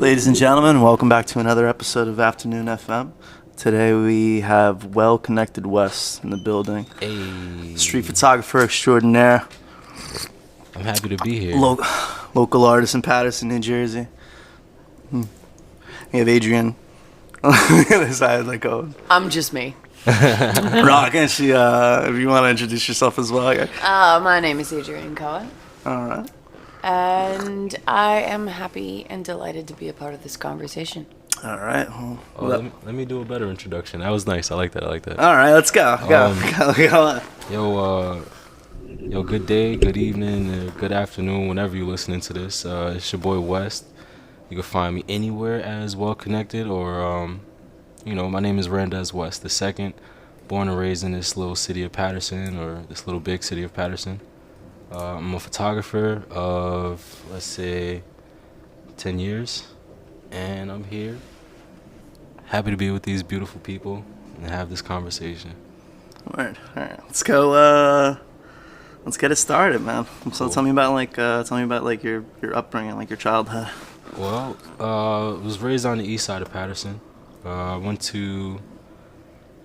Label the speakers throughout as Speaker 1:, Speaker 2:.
Speaker 1: Ladies and gentlemen, welcome back to another episode of Afternoon FM. Today we have well-connected Wes in the building.
Speaker 2: Hey.
Speaker 1: Street photographer extraordinaire.
Speaker 2: I'm happy to be here.
Speaker 1: Local artist in Paterson, New Jersey. We have Adrian on the other side, like, oh.
Speaker 3: I'm just me.
Speaker 1: Rock, and she, if you want to introduce yourself as well.
Speaker 3: My name is Adrian Cohen.
Speaker 1: All right.
Speaker 3: And I am happy and delighted to be a part of this conversation.
Speaker 1: All right.
Speaker 2: Well, let me do a better introduction. That was nice. I like that.
Speaker 1: All right, let's go.
Speaker 2: Yo, good day, good evening, good afternoon, whenever you're listening to this. It's your boy West. You can find me anywhere as Well Connected, or my name is Randez West II, born and raised in this little city of Paterson, or this little big city of Paterson. I'm a photographer of, let's say, 10 years, and I'm here, happy to be with these beautiful people and have this conversation.
Speaker 1: All right, let's go. Let's get it started, man. So
Speaker 2: Cool.
Speaker 1: tell me about your upbringing, like your childhood.
Speaker 2: Well, I was raised on the east side of Paterson. I went to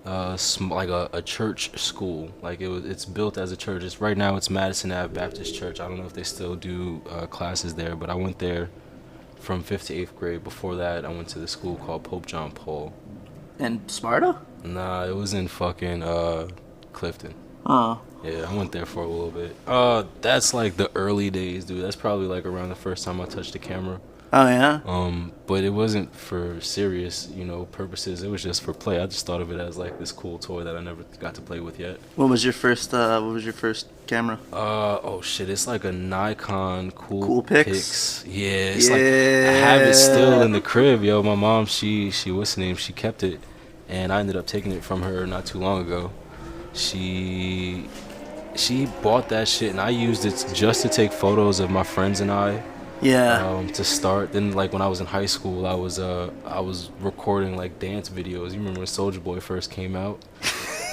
Speaker 2: a church school. It's built as a church. Right now it's Madison Ave Baptist Church. I don't know if they still do classes there, but I went there from 5th to 8th grade. Before that, I went to the school called Pope John Paul.
Speaker 1: In Sparta?
Speaker 2: Nah, it was in fucking Clifton.
Speaker 1: Oh.
Speaker 2: Yeah, I went there for a little bit. That's like the early days, dude. That's probably like around the first time I touched the camera.
Speaker 1: Oh yeah.
Speaker 2: But it wasn't for serious, purposes. It was just for play. I just thought of it as like this cool toy that I never got to play with yet.
Speaker 1: What was your first camera?
Speaker 2: Oh shit, it's like a Nikon
Speaker 1: Coolpix.
Speaker 2: Yeah, it's like I have it still in the crib, yo. My mom, what's the name? She kept it, and I ended up taking it from her not too long ago. She bought that shit, and I used it just to take photos of my friends and I.
Speaker 1: Yeah.
Speaker 2: To start, then like when I was in high school, I was recording like dance videos. You remember when Soulja Boy first came out?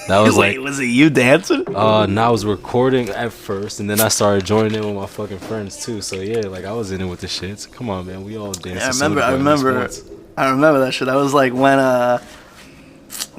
Speaker 2: That was
Speaker 1: Wait, was it you dancing?
Speaker 2: And I was recording at first, and then I started joining in with my fucking friends too. So yeah, like I was in it with the shits. Come on, man, we all danced.
Speaker 1: Yeah, I remember that shit. That was like when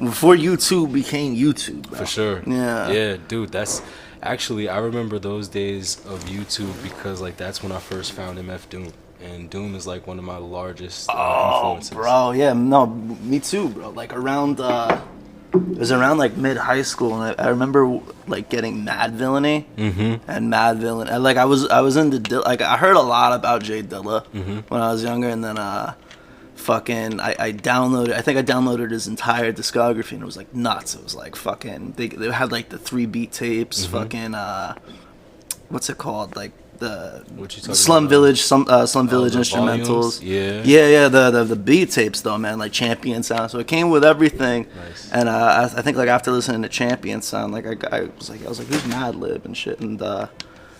Speaker 1: before YouTube became YouTube, bro.
Speaker 2: For sure.
Speaker 1: Yeah,
Speaker 2: dude, that's actually, I remember those days of YouTube because like that's when I first found MF Doom, and Doom is like one of my largest influences.
Speaker 1: Bro, yeah, no, me too, bro. Like around it was around like mid high school, and I remember like getting Mad Villainy and Mad Villain. And, like I was into I heard a lot about Jay Dilla when I was younger, and then I downloaded his entire discography, and it was like nuts. It was like fucking they had like the 3 beat tapes, fucking what's it called, like the Slum Village instrumentals.
Speaker 2: Volumes?
Speaker 1: Yeah, the beat tapes though, man, like Champion Sound. So it came with everything.
Speaker 2: Nice.
Speaker 1: And I think like after listening to Champion Sound, like I was like who's Madlib and shit, and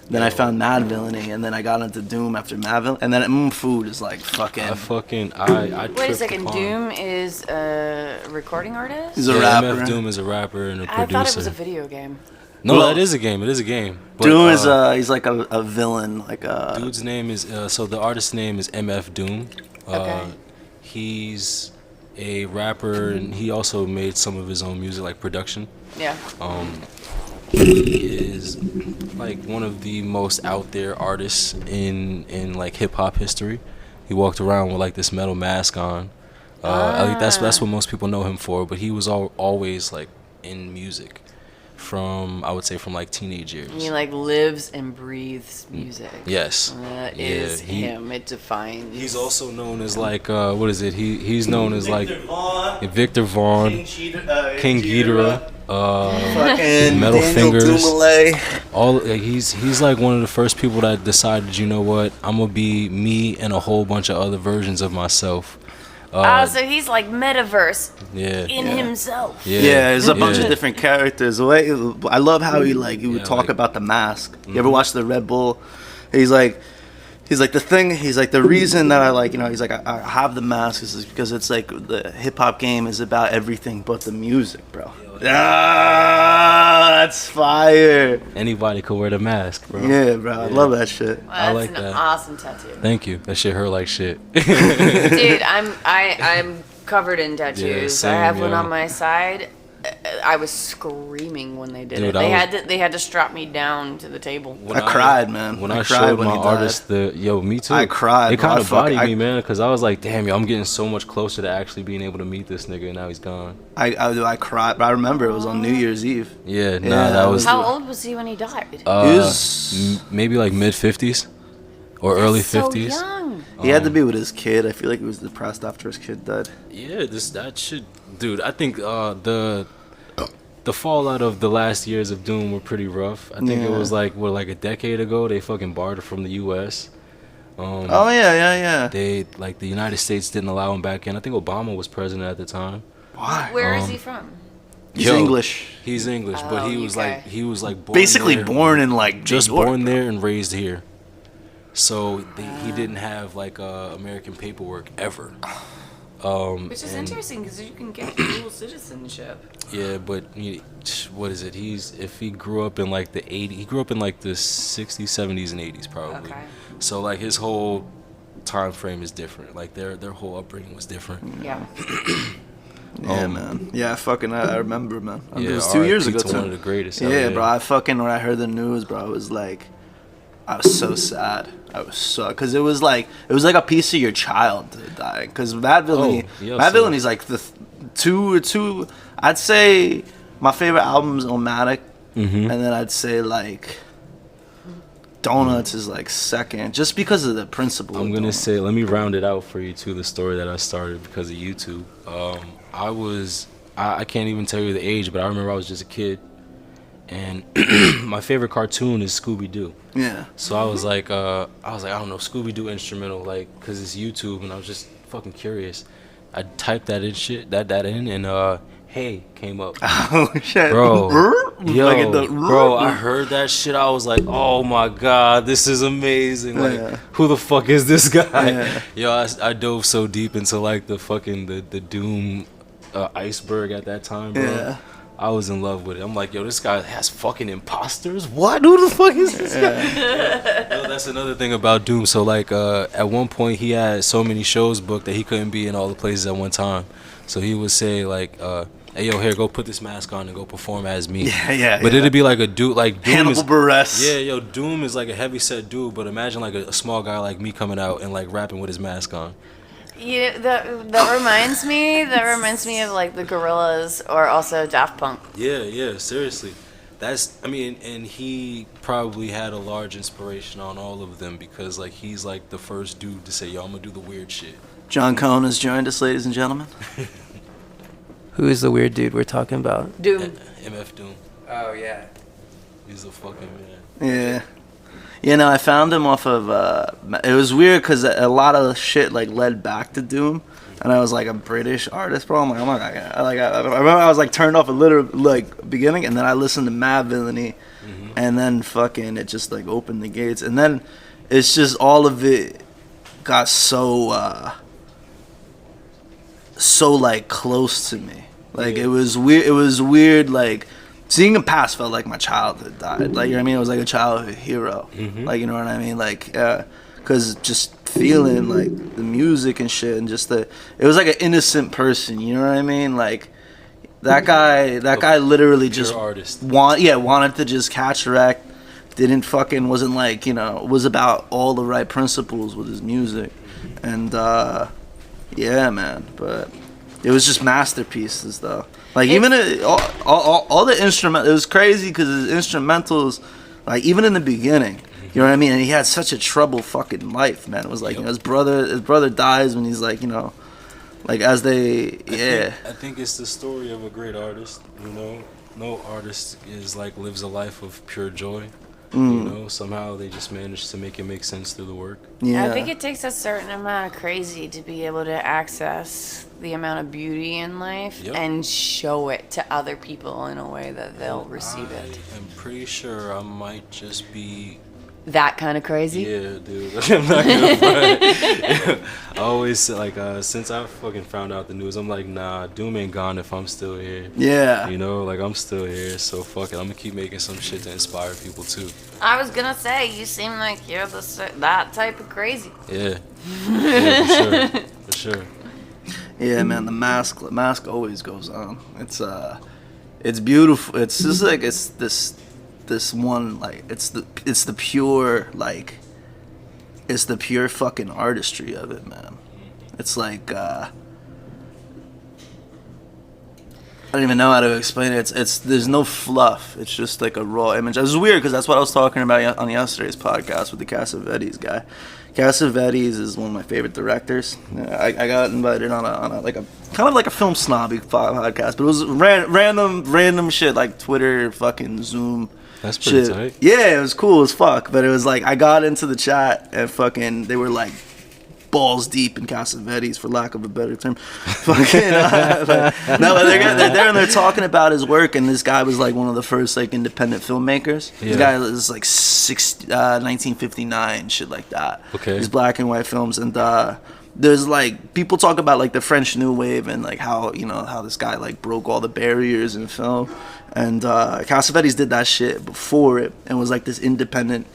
Speaker 1: then I found Mad Villainy, and then I got into Doom after Mad Villainy, and then Food is like fucking.
Speaker 2: I
Speaker 3: Wait a second, Doom is a recording artist?
Speaker 1: He's a rapper.
Speaker 2: MF Doom is a rapper and a producer.
Speaker 3: I thought it was a video game.
Speaker 2: No,
Speaker 1: Well,
Speaker 2: that is a game. It is a game. But,
Speaker 1: Doom is he's like a villain, like a.
Speaker 2: Dude's name is so the artist's name is MF Doom.
Speaker 3: Okay.
Speaker 2: He's a rapper, and he also made some of his own music, like production.
Speaker 3: Yeah.
Speaker 2: He is like one of the most out there artists in like hip hop history. He walked around with like this metal mask on. I think that's what most people know him for. But he was always like in music from like teenage years.
Speaker 3: He like lives and breathes music.
Speaker 2: Yes.
Speaker 3: That is him. It defines.
Speaker 2: He's also known as like what is it? He's known as like Victor Vaughn, King Ghidorah.
Speaker 1: Fucking
Speaker 2: Metal
Speaker 1: Daniel
Speaker 2: Fingers.
Speaker 1: Dumoulet.
Speaker 2: He's like one of the first people that decided, you know what, I'm gonna be me and a whole bunch of other versions of myself.
Speaker 3: So he's like metaverse in himself.
Speaker 1: Yeah, there's a bunch of different characters. The way I love how he would talk about the mask. You ever watch the Red Bull? He's like the reason that I like, he's like, I have the mask is because it's like the hip hop game is about everything but the music, bro. Ah, that's fire.
Speaker 2: Anybody could wear the mask, bro.
Speaker 1: Yeah, bro. I love that shit.
Speaker 3: Well,
Speaker 2: I
Speaker 3: that's
Speaker 2: like
Speaker 3: an
Speaker 2: that.
Speaker 3: awesome tattoo.
Speaker 2: Thank you. That shit hurt like shit.
Speaker 3: Dude, I'm covered in tattoos.
Speaker 2: Yeah, same,
Speaker 3: I have one
Speaker 2: yo.
Speaker 3: on my side. I was screaming when they did
Speaker 2: Dude,
Speaker 3: it. They had to strap me down to the table.
Speaker 2: When
Speaker 1: I cried, man.
Speaker 2: When
Speaker 1: I
Speaker 2: I
Speaker 1: cried
Speaker 2: showed
Speaker 1: when
Speaker 2: my
Speaker 1: he died.
Speaker 2: artist me too.
Speaker 1: I cried,
Speaker 2: It
Speaker 1: bro.
Speaker 2: kind
Speaker 1: I
Speaker 2: of bodied
Speaker 1: fucking-
Speaker 2: me, man, because I was like, damn, yo, I'm getting so much closer to actually being able to meet this nigga, and now he's gone.
Speaker 1: I cried, but I remember it was on New Year's Eve.
Speaker 2: Yeah, nah,
Speaker 1: Yeah,
Speaker 2: that was
Speaker 3: How old was he when he died?
Speaker 1: He was-
Speaker 2: maybe like mid 50s or early
Speaker 3: That's so
Speaker 2: 50s.
Speaker 3: young.
Speaker 1: He had to be with his kid. I feel like he was depressed after his kid died.
Speaker 2: Yeah, that shit, dude. I think the fallout of the last years of Doom were pretty rough. I think it
Speaker 1: Yeah.
Speaker 2: was like a decade ago they fucking barred it from the U.S.
Speaker 1: Oh yeah.
Speaker 2: They like the United States didn't allow him back in. I think Obama was president at the time.
Speaker 1: Why?
Speaker 3: Where is he from?
Speaker 1: He's
Speaker 2: Yo,
Speaker 1: English.
Speaker 2: He's English, but
Speaker 3: Oh,
Speaker 2: he was
Speaker 3: UK.
Speaker 2: like born
Speaker 1: Basically
Speaker 2: there,
Speaker 1: born in like
Speaker 2: just
Speaker 1: New York,
Speaker 2: born
Speaker 1: bro.
Speaker 2: there and raised here. So he didn't have like American paperwork ever.
Speaker 3: Which is
Speaker 2: and-
Speaker 3: interesting because you can get dual citizenship.
Speaker 2: Yeah, but what is it? If he grew up in like the 80s, he grew up in like the 60s, 70s, and 80s probably.
Speaker 3: Okay.
Speaker 2: So like his whole time frame is different. Like their whole upbringing was different.
Speaker 3: Yeah.
Speaker 1: Yeah, man. Yeah, I remember, man.
Speaker 2: Yeah,
Speaker 1: it was 2 years
Speaker 2: RIP
Speaker 1: ago
Speaker 2: to
Speaker 1: too.
Speaker 2: one of the greatest. Hell
Speaker 1: Yeah, bro. When I heard the news, bro, I was like, I was so sad. Because it was like a piece of your childhood dying. Because Mad Villainy, is like the two. I'd say my favorite album is Omatic, and then I'd say like Donuts is like second, just because of the principle.
Speaker 2: I'm
Speaker 1: of
Speaker 2: gonna
Speaker 1: Donuts.
Speaker 2: say, let me round it out for you too. The story that I started because of YouTube. I can't even tell you the age, but I remember I was just a kid, and my favorite cartoon is Scooby Doo.
Speaker 1: Yeah.
Speaker 2: So I was like, I don't know, Scooby Doo instrumental, like, cause it's YouTube, and I was just fucking curious. I typed that in, and Hey came up.
Speaker 1: Oh shit,
Speaker 2: Bro,
Speaker 1: Like the-
Speaker 2: bro, I heard that shit. I was like, oh my god, this is amazing. Like,
Speaker 1: Yeah.
Speaker 2: who the fuck is this guy?
Speaker 1: Yeah.
Speaker 2: Yo, I dove so deep into like the fucking the Doom iceberg at that time, bro.
Speaker 1: Yeah.
Speaker 2: I was in love with it. I'm like, yo, this guy has fucking imposters? What? Who the fuck is this guy? Yo, that's another thing about Doom. So, like, at one point, he had so many shows booked that he couldn't be in all the places at one time. So he would say, like, hey, yo, here, go put this mask on and go perform as me.
Speaker 1: Yeah.
Speaker 2: But it'd be like a dude, like, Doom
Speaker 1: Hannibal
Speaker 2: is...
Speaker 1: Buress.
Speaker 2: Yeah, yo, Doom is like a heavy-set dude, but imagine, like, a small guy like me coming out and, like, rapping with his mask on.
Speaker 3: Yeah, that reminds me of like the Gorillas or also Daft Punk.
Speaker 2: Yeah, seriously. And he probably had a large inspiration on all of them because, like, he's, like, the first dude to say, yo, I'm gonna do the weird shit.
Speaker 1: John Cohn has joined us, ladies and gentlemen.
Speaker 4: Who is the weird dude we're talking about?
Speaker 3: Doom.
Speaker 2: MF Doom.
Speaker 4: Oh, yeah.
Speaker 2: He's a fucking man.
Speaker 1: Yeah. You know, I found him off of, it was weird because a lot of shit, like, led back to Doom. And I was, like, a British artist, bro. I'm like, I remember I was, like, turned off a little, like, beginning. And then I listened to Mad Villainy. And then fucking, it just, like, opened the gates. And then it's just all of it got so, like, close to me. Like, it was weird, like, seeing him pass felt like my childhood died. Like, you know what I mean? It was like a childhood hero. Like, you know what I mean? Like, because just feeling, like, the music and shit and just it was like an innocent person, you know what I mean? Like, that guy literally just
Speaker 2: artist.
Speaker 1: wanted to just catch a wreck. Wasn't like, you know, was about all the right principles with his music. And, yeah, man, but it was just masterpieces, though. Like, even all the instrument, it was crazy because his instrumentals, like, even in the beginning, you know what I mean? And he had such a troubled fucking life, man. It was like, you know, his brother dies when he's like, you know, like, as they, yeah.
Speaker 2: I think it's the story of a great artist, you know? No artist lives a life of pure joy. You know, somehow they just manage to make it make sense through the work.
Speaker 1: Yeah.
Speaker 3: I think it takes a certain amount of crazy to be able to access the amount of beauty in life and show it to other people in a way that they'll receive it.
Speaker 2: I'm pretty sure I might just be
Speaker 3: that kind of crazy?
Speaker 2: Yeah, dude. I'm not gonna front. I always like since I fucking found out the news, I'm like, nah, Doom ain't gone if I'm still here.
Speaker 1: Yeah.
Speaker 2: You know, like I'm still here, so fuck it. I'm gonna keep making some shit to inspire people too.
Speaker 3: I was gonna say, you seem like you're that type of crazy.
Speaker 2: Yeah. Yeah, for sure.
Speaker 1: Yeah, man, the mask always goes on. It's beautiful. It's just like it's this one, like it's the pure, like it's the pure fucking artistry of it, man. It's like I don't even know how to explain it. It's there's no fluff. It's just like a raw image. It was weird because that's what I was talking about on yesterday's podcast with the Cassavetes guy. Cassavetes is one of my favorite directors. I got invited on a like a kind of like a film snobby podcast, but it was random shit like Twitter, fucking Zoom.
Speaker 2: That's pretty
Speaker 1: shit.
Speaker 2: tight.
Speaker 1: Yeah, it was cool as fuck. But it was like I got into the chat and fucking they were like balls deep in Cassavetes, for lack of a better term. Fucking no, but they're there and they're talking about his work, and this guy was like one of the first like independent filmmakers.
Speaker 2: Yeah.
Speaker 1: This guy is like 1959, shit like that.
Speaker 2: Okay.
Speaker 1: These black and white films, and there's like people talk about like the French New Wave and like how how this guy like broke all the barriers in film, and Cassavetes did that shit before it and was like this independent.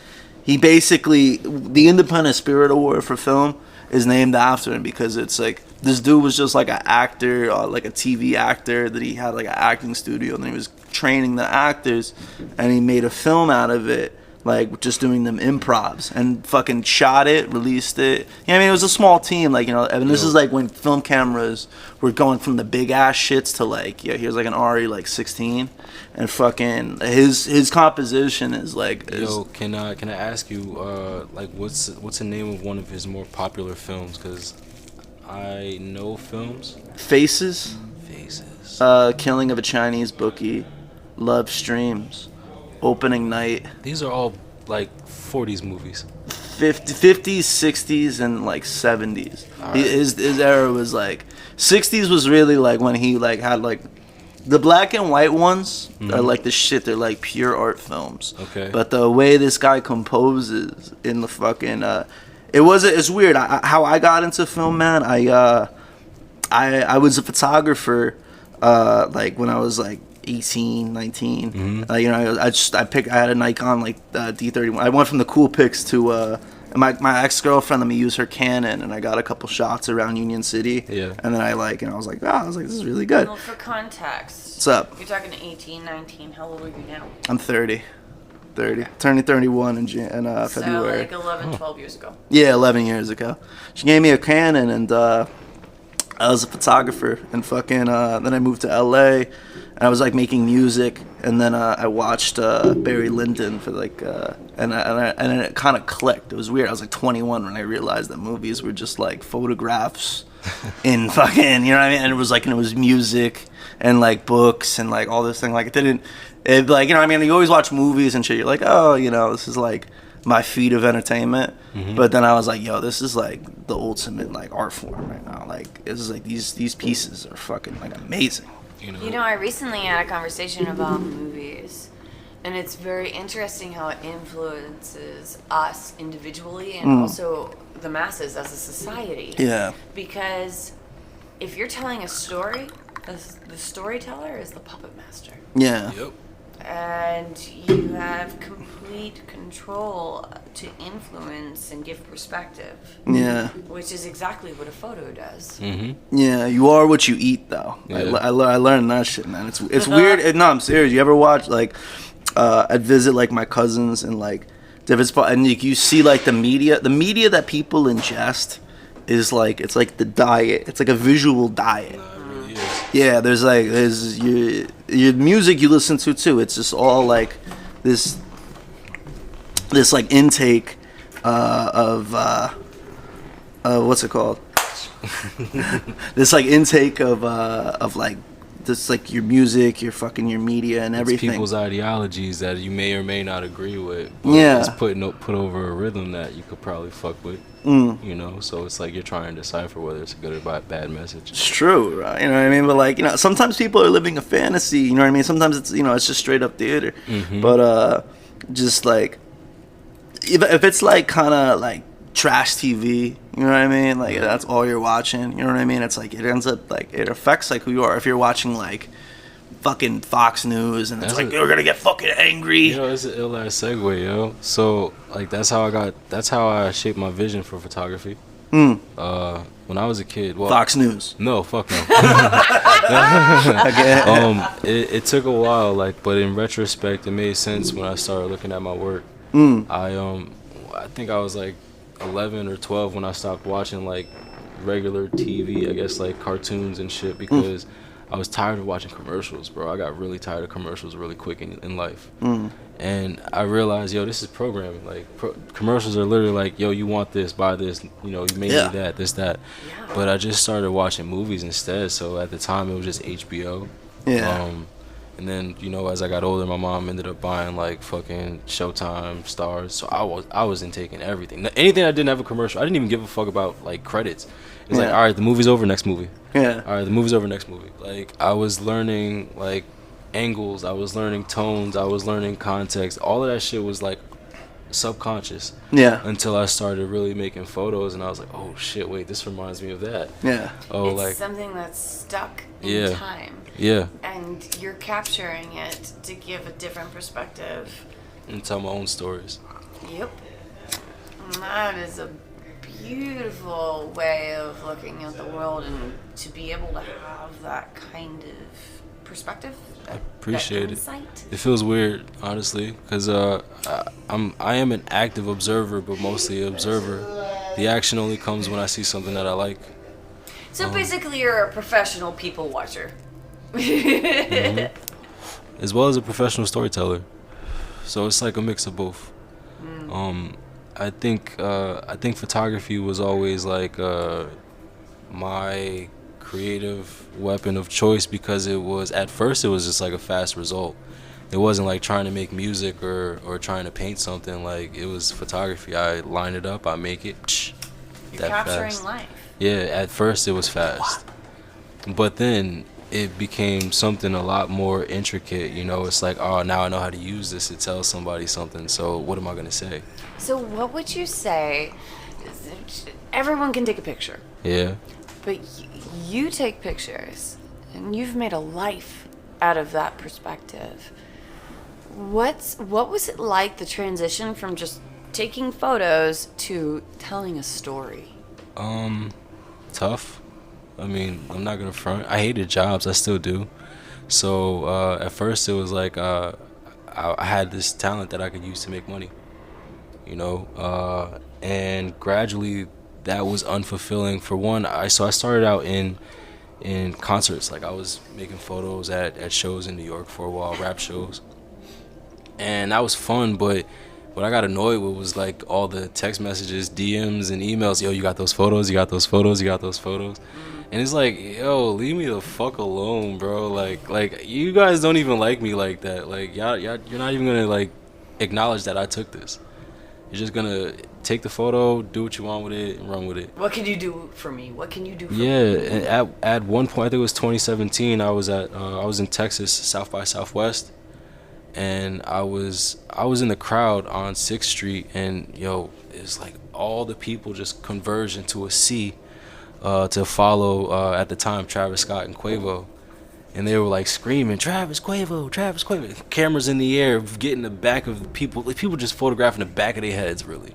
Speaker 1: He basically the Independent Spirit Award for film is named after him because it's like this dude was just like an actor, like a TV actor that he had like an acting studio, and then he was training the actors, and he made a film out of it, like just doing them improvs, and fucking shot it, released it. I mean, it was a small team, like and this is like when film cameras were going from the big ass shits to like here's like an RE like 16, and fucking his composition is like.
Speaker 2: Can I ask you like what's the name of one of his more popular films? Because I know films.
Speaker 1: Faces. Killing of a Chinese Bookie, Love Streams, Opening Night.
Speaker 2: These are all like 40s movies.
Speaker 1: 50s, 60s, and like 70s.
Speaker 2: Right.
Speaker 1: His era was like 60s was really like when he like had like the black and white ones are like the shit. They're like pure art films.
Speaker 2: Okay.
Speaker 1: But the way this guy composes in the fucking it's weird. How I got into film, man. I was a photographer like when I was like 18, 19. I had a Nikon like D31. I went from the cool pics to my ex-girlfriend let me use her Canon, and I got a couple shots around Union City.
Speaker 2: Yeah.
Speaker 1: And then I was like, this is really good.
Speaker 3: Well, for context,
Speaker 1: What's up?
Speaker 3: you're talking 18, 19. How old are you now?
Speaker 1: I'm 30. Turning 31 in February.
Speaker 3: So like 11, 12 years ago.
Speaker 1: Yeah, 11 years ago. She gave me a Canon, and I was a photographer, and fucking then I moved to LA, and I was like making music, and then I watched Barry Lyndon for like and it kind of clicked. It was weird. I was like 21 when I realized that movies were just like photographs in fucking, you know what I mean? And it was music and like books and like all this thing. Like it like, you know what I mean? You always watch movies and shit. You're like, oh, this is like my feed of entertainment. But then I was like, this is like the ultimate like art form right now. Like this is like these pieces are fucking like amazing.
Speaker 3: I recently had a conversation about movies, and it's very interesting how it influences us individually and also the masses as a society.
Speaker 1: Yeah.
Speaker 3: Because if you're telling a story, the storyteller is the puppet master.
Speaker 1: Yeah.
Speaker 2: Yep.
Speaker 3: And you have complete control to influence and give perspective.
Speaker 1: Yeah.
Speaker 3: Which is exactly what a photo does.
Speaker 1: Yeah, you are what you eat, though.
Speaker 2: Yeah.
Speaker 1: I learned that shit, man. It's weird. No, I'm serious. You ever watch like I'd visit like my cousins and like different spots, and you see like the media that people ingest is like it's like the diet. It's like a visual diet. Yeah, there's your music you listen to too. It's just all like this like intake of what's it called? This like intake of like this like your music, your media and everything.
Speaker 2: It's people's ideologies that you may or may not agree with. But
Speaker 1: Yeah.
Speaker 2: It's put over a rhythm that you could probably fuck with. So it's like you're trying to decipher whether it's a good or bad message.
Speaker 1: It's true, right? You know what I mean? But like, sometimes people are living a fantasy, you know what I mean? Sometimes it's, it's just straight up theater. But just like if it's like kind of like trash TV, you know what I mean? Like that's all you're watching. You know what I mean? It's like it ends up like it affects like who you are. If you're watching like fucking Fox News and it's like you're gonna get fucking angry.
Speaker 2: You know, it's an ill ass segue, yo. So like that's how I shaped my vision for photography. When I was a kid, well,
Speaker 1: Fox News.
Speaker 2: No, fuck no.
Speaker 1: Okay.
Speaker 2: It took a while, like, but in retrospect, it made sense when I started looking at my work. I think I was like 11 or 12 when I stopped watching like regular TV, I guess like cartoons and shit, because I was tired of watching commercials, bro. I got really tired of commercials really quick in life. And I realized, yo, this is programming. Like, commercials are literally like, yo, you want this, buy this, you know, you may need that, this, that.
Speaker 3: Yeah.
Speaker 2: But I just started watching movies instead. So at the time, it was just HBO.
Speaker 1: Yeah.
Speaker 2: And then, you know, as I got older, my mom ended up buying like fucking Showtime, Stars. So I was intaking everything. Anything I didn't have a commercial, I didn't even give a fuck about like credits. It's like, all right, the movie's over, next movie.
Speaker 1: Yeah.
Speaker 2: All right, the movie's over, next movie. Like, I was learning like angles, I was learning tones, I was learning context. All of that shit was like subconscious.
Speaker 1: Yeah.
Speaker 2: Until I started really making photos, and I was like, oh shit, wait, this reminds me of that.
Speaker 1: Yeah.
Speaker 2: Oh,
Speaker 3: it's
Speaker 2: like
Speaker 3: something that's stuck in time.
Speaker 2: Yeah.
Speaker 3: And you're capturing it to give a different perspective.
Speaker 2: And tell my own stories.
Speaker 3: Yep. And that is a beautiful way of looking at the world, and to be able to have that kind of perspective.
Speaker 2: I appreciate it.
Speaker 3: Insight.
Speaker 2: It feels weird, honestly, because I am an active observer, but mostly an observer. The action only comes when I see something that I like.
Speaker 3: So basically, you're a professional people watcher.
Speaker 2: As well as a professional storyteller. So it's like a mix of both. I think photography was always like my creative weapon of choice, because it was, at first it was just like a fast result. It wasn't like trying to make music or trying to paint something. Like, it was photography. I line it up, I make it.
Speaker 3: You're capturing life.
Speaker 2: Yeah, at first it was fast, but then it became something a lot more intricate. You know, it's like, oh, now I know how to use this to tell somebody something. So what am I gonna say?
Speaker 3: So what would you say? Everyone can take a picture.
Speaker 2: Yeah.
Speaker 3: But you take pictures, and you've made a life out of that perspective. What was it like, the transition from just taking photos to telling a story?
Speaker 2: Tough. I mean, I'm not gonna front. I hated jobs. I still do. So at first it was like I had this talent that I could use to make money. You know, and gradually that was unfulfilling. For one, I started out in concerts. Like, I was making photos at shows in New York for a while, rap shows, and that was fun. But what I got annoyed with was like all the text messages, DMs, and emails. Yo, you got those photos? You got those photos? You got those photos? And it's like, yo, leave me the fuck alone, bro. Like you guys don't even like me like that. Like, y'all, you're not even gonna like acknowledge that I took this. You're just gonna take the photo, do what you want with it, and run with it.
Speaker 3: What can you do for me? What can you do for me?
Speaker 2: Yeah, and at one point, I think it was 2017, I was in Texas, South by Southwest, and I was in the crowd on 6th Street, and yo, it's like all the people just converged into a sea to follow at the time Travis Scott and Quavo. And they were like screaming, Travis, Quavo, Travis, Quavo. Cameras in the air, getting the back of the people. Like, people just photographing the back of their heads, really.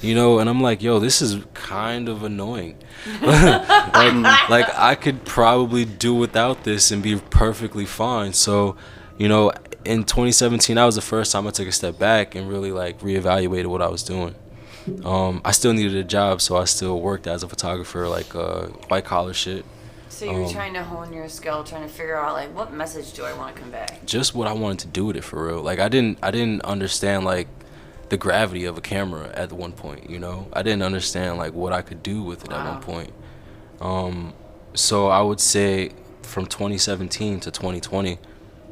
Speaker 2: You know, and I'm like, yo, this is kind of annoying. like I could probably do without this and be perfectly fine. So, you know, in 2017, that was the first time I took a step back and really like reevaluated what I was doing. I still needed a job, so I still worked as a photographer, like white collar shit.
Speaker 3: So you're trying to hone your skill, trying to figure out like, what message do I want to convey?
Speaker 2: Just what I wanted to do with it, for real. Like, I didn't understand like the gravity of a camera at one point, you know? I didn't understand like what I could do with it at one point. So I would say from 2017 to 2020,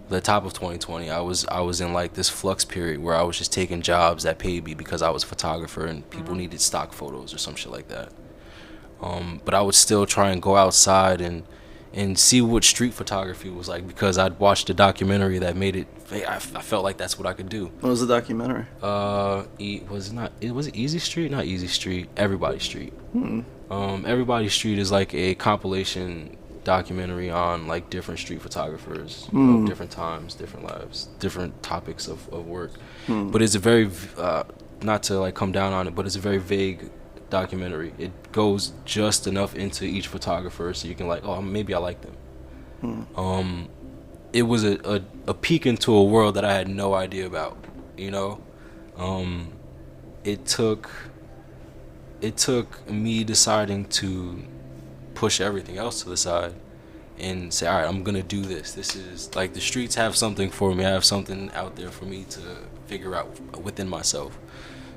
Speaker 2: the top of 2020, I was in like this flux period where I was just taking jobs that paid me because I was a photographer and people needed stock photos or some shit like that. But I would still try and go outside and and see what street photography was like, because I'd watched a documentary that made it. I felt like that's what I could do.
Speaker 1: What was the documentary?
Speaker 2: Was it Easy Street? Not Easy Street. Everybody Street. Everybody Street is like a compilation documentary on like different street photographers, you know, different times, different lives, different topics of work. But it's a very not to like come down on it, but it's a very vague documentary. It goes just enough into each photographer so you can like, oh, maybe I like them. It was a peek into a world that I had no idea about, you know. It took me deciding to push everything else to the side and say, all right, I'm gonna do this. This is like, the streets have something for me. I have something out there for me to figure out within myself.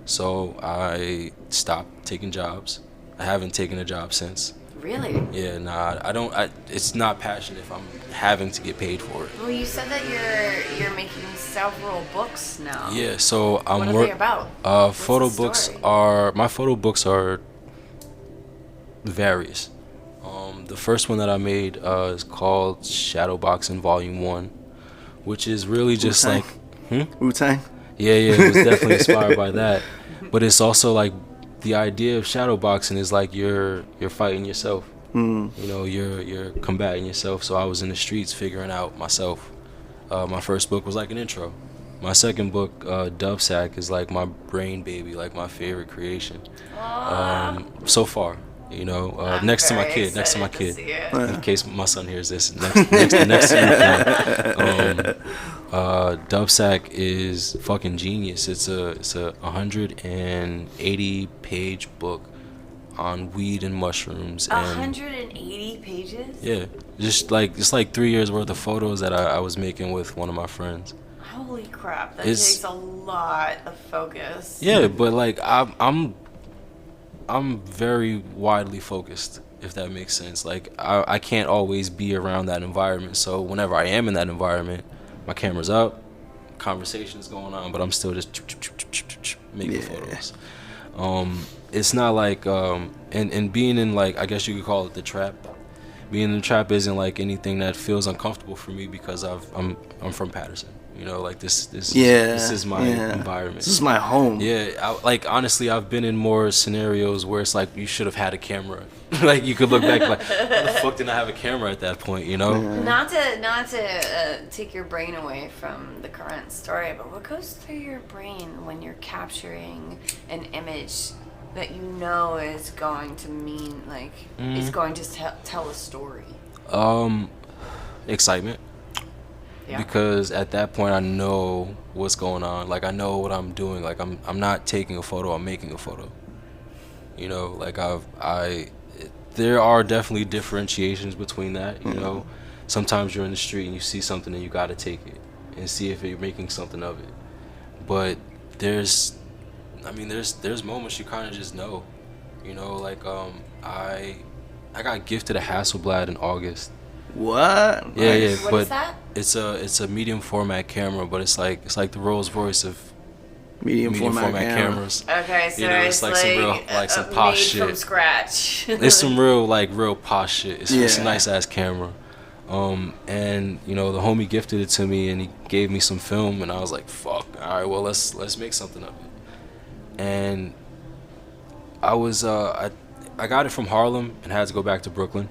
Speaker 2: So I stopped taking jobs. I haven't taken a job since.
Speaker 3: Really?
Speaker 2: Yeah, nah, I don't. It's not passion if I'm having to get paid for it.
Speaker 3: Well, you said that you're making several books now.
Speaker 2: Yeah, so I'm
Speaker 3: What are they about?
Speaker 2: Photo
Speaker 3: What's the
Speaker 2: books
Speaker 3: story?
Speaker 2: my photo books are various. The first one that I made is called Shadowboxin Volume 1, which is really just
Speaker 1: Wu-Tang?
Speaker 2: like
Speaker 1: Wu-Tang?
Speaker 2: Yeah, it was definitely inspired by that. But it's also like, the idea of shadowboxing is like you're fighting yourself. You know, you're combating yourself. So I was in the streets figuring out myself. My first book was like an intro. My second book, DUBSACK, is like my brain baby, like my favorite creation so far. You know, next to my kid. In case my son hears this, next to your kid. DUBSACK is fucking genius. It's a 180 page book on weed and mushrooms.
Speaker 3: 180 pages?
Speaker 2: Yeah, just like 3 years worth of photos that I was making with one of my friends.
Speaker 3: Holy crap, that takes a lot of focus.
Speaker 2: Yeah, but like I'm very widely focused, if that makes sense. Like I can't always be around that environment. So whenever I am in that environment, my camera's up, conversation's going on, but I'm still just making photos. It's not like and being in, like, I guess you could call it the trap. Being in the trap isn't like anything that feels uncomfortable for me, because I'm from Paterson. You know, like this is my environment.
Speaker 1: This is my home.
Speaker 2: Yeah, like honestly, I've been in more scenarios where it's like, you should have had a camera. Like, you could look back like, why the fuck didn't I have a camera at that point? You know.
Speaker 3: Not to take your brain away from the current story, but what goes through your brain when you're capturing an image that you know is going to mean, like, it's going to tell a story?
Speaker 2: Excitement.
Speaker 3: Yeah.
Speaker 2: Because at that point I know what's going on. Like, I know what I'm doing. Like, I'm not taking a photo, I'm making a photo. You know, like there are definitely differentiations between that, you know. Sometimes you're in the street and you see something and you gotta take it and see if you're making something of it. But there's moments you kind of just know, you know. Like I got gifted a Hasselblad in August.
Speaker 1: What?
Speaker 2: Yeah,
Speaker 3: What
Speaker 2: but
Speaker 3: is that?
Speaker 2: it's a medium format camera, but it's like the Rolls Royce of
Speaker 1: Medium format
Speaker 2: cameras.
Speaker 3: Okay, so
Speaker 2: You know,
Speaker 3: it's
Speaker 2: like some real, like some posh
Speaker 3: made
Speaker 2: shit.
Speaker 3: from scratch.
Speaker 2: It's some real posh shit. It's a
Speaker 1: Yeah.
Speaker 2: nice ass camera. And you know, the homie gifted it to me and he gave me some film, and I was like, fuck, all right, well, let's make something of it. And I was I got it from Harlem and had to go back to Brooklyn.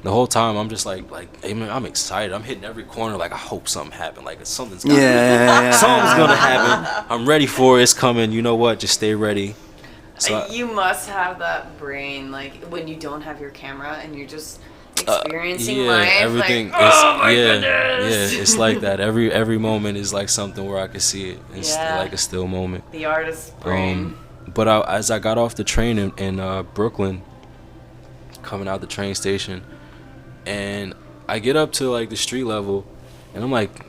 Speaker 2: The whole time I'm just like, hey man, I'm excited. I'm hitting every corner. Like, I hope something happened. Like, something's gonna something's gonna happen. I'm ready for it. It's coming. You know what? Just stay ready. So
Speaker 3: You must have that brain, like, when you don't have your camera and you're just experiencing life.
Speaker 2: everything.
Speaker 3: Like, oh my goodness.
Speaker 2: Yeah, it's like that. Every moment is like something where I can see it. It's like a still moment.
Speaker 3: The artist's brain.
Speaker 2: But as I got off the train in Brooklyn, coming out the train station, and I get up to like the street level, and I'm like,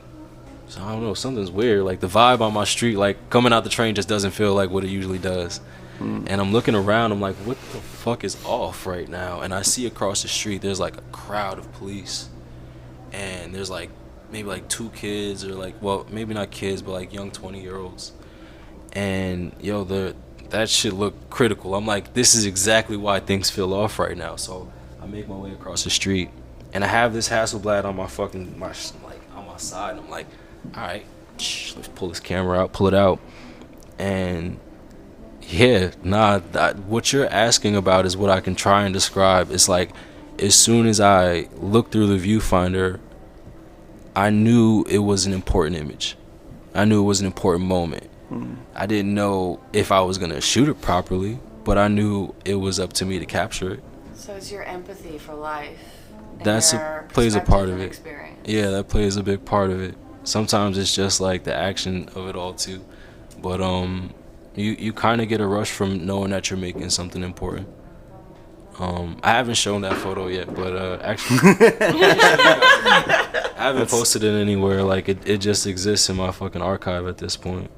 Speaker 2: I don't know, something's weird. Like, the vibe on my street, like coming out the train, just doesn't feel like what it usually does. And I'm looking around, I'm like, what the fuck is off right now? And I see across the street, there's like a crowd of police, and there's like maybe like 2 kids, or like, well, maybe not kids, but like young 20-year-olds. And that shit looked critical. I'm like, this is exactly why things feel off right now. So I make my way across the street, and I have this Hasselblad on my on my side. I'm like, all right, let's pull this camera out, pull it out, and yeah, what you're asking about is what I can try and describe. It's like, as soon as I looked through the viewfinder, I knew it was an important image. I knew it was an important moment. I didn't know if I was gonna shoot it properly, but I knew it was up to me to capture it.
Speaker 3: So it's your empathy for life.
Speaker 2: Plays a part of it.
Speaker 3: Experience.
Speaker 2: Yeah, that plays a big part of it. Sometimes it's just like the action of it all too, but you kind of get a rush from knowing that you're making something important. I haven't shown that photo yet, but actually, I haven't posted it anywhere. Like it just exists in my fucking archive at this point.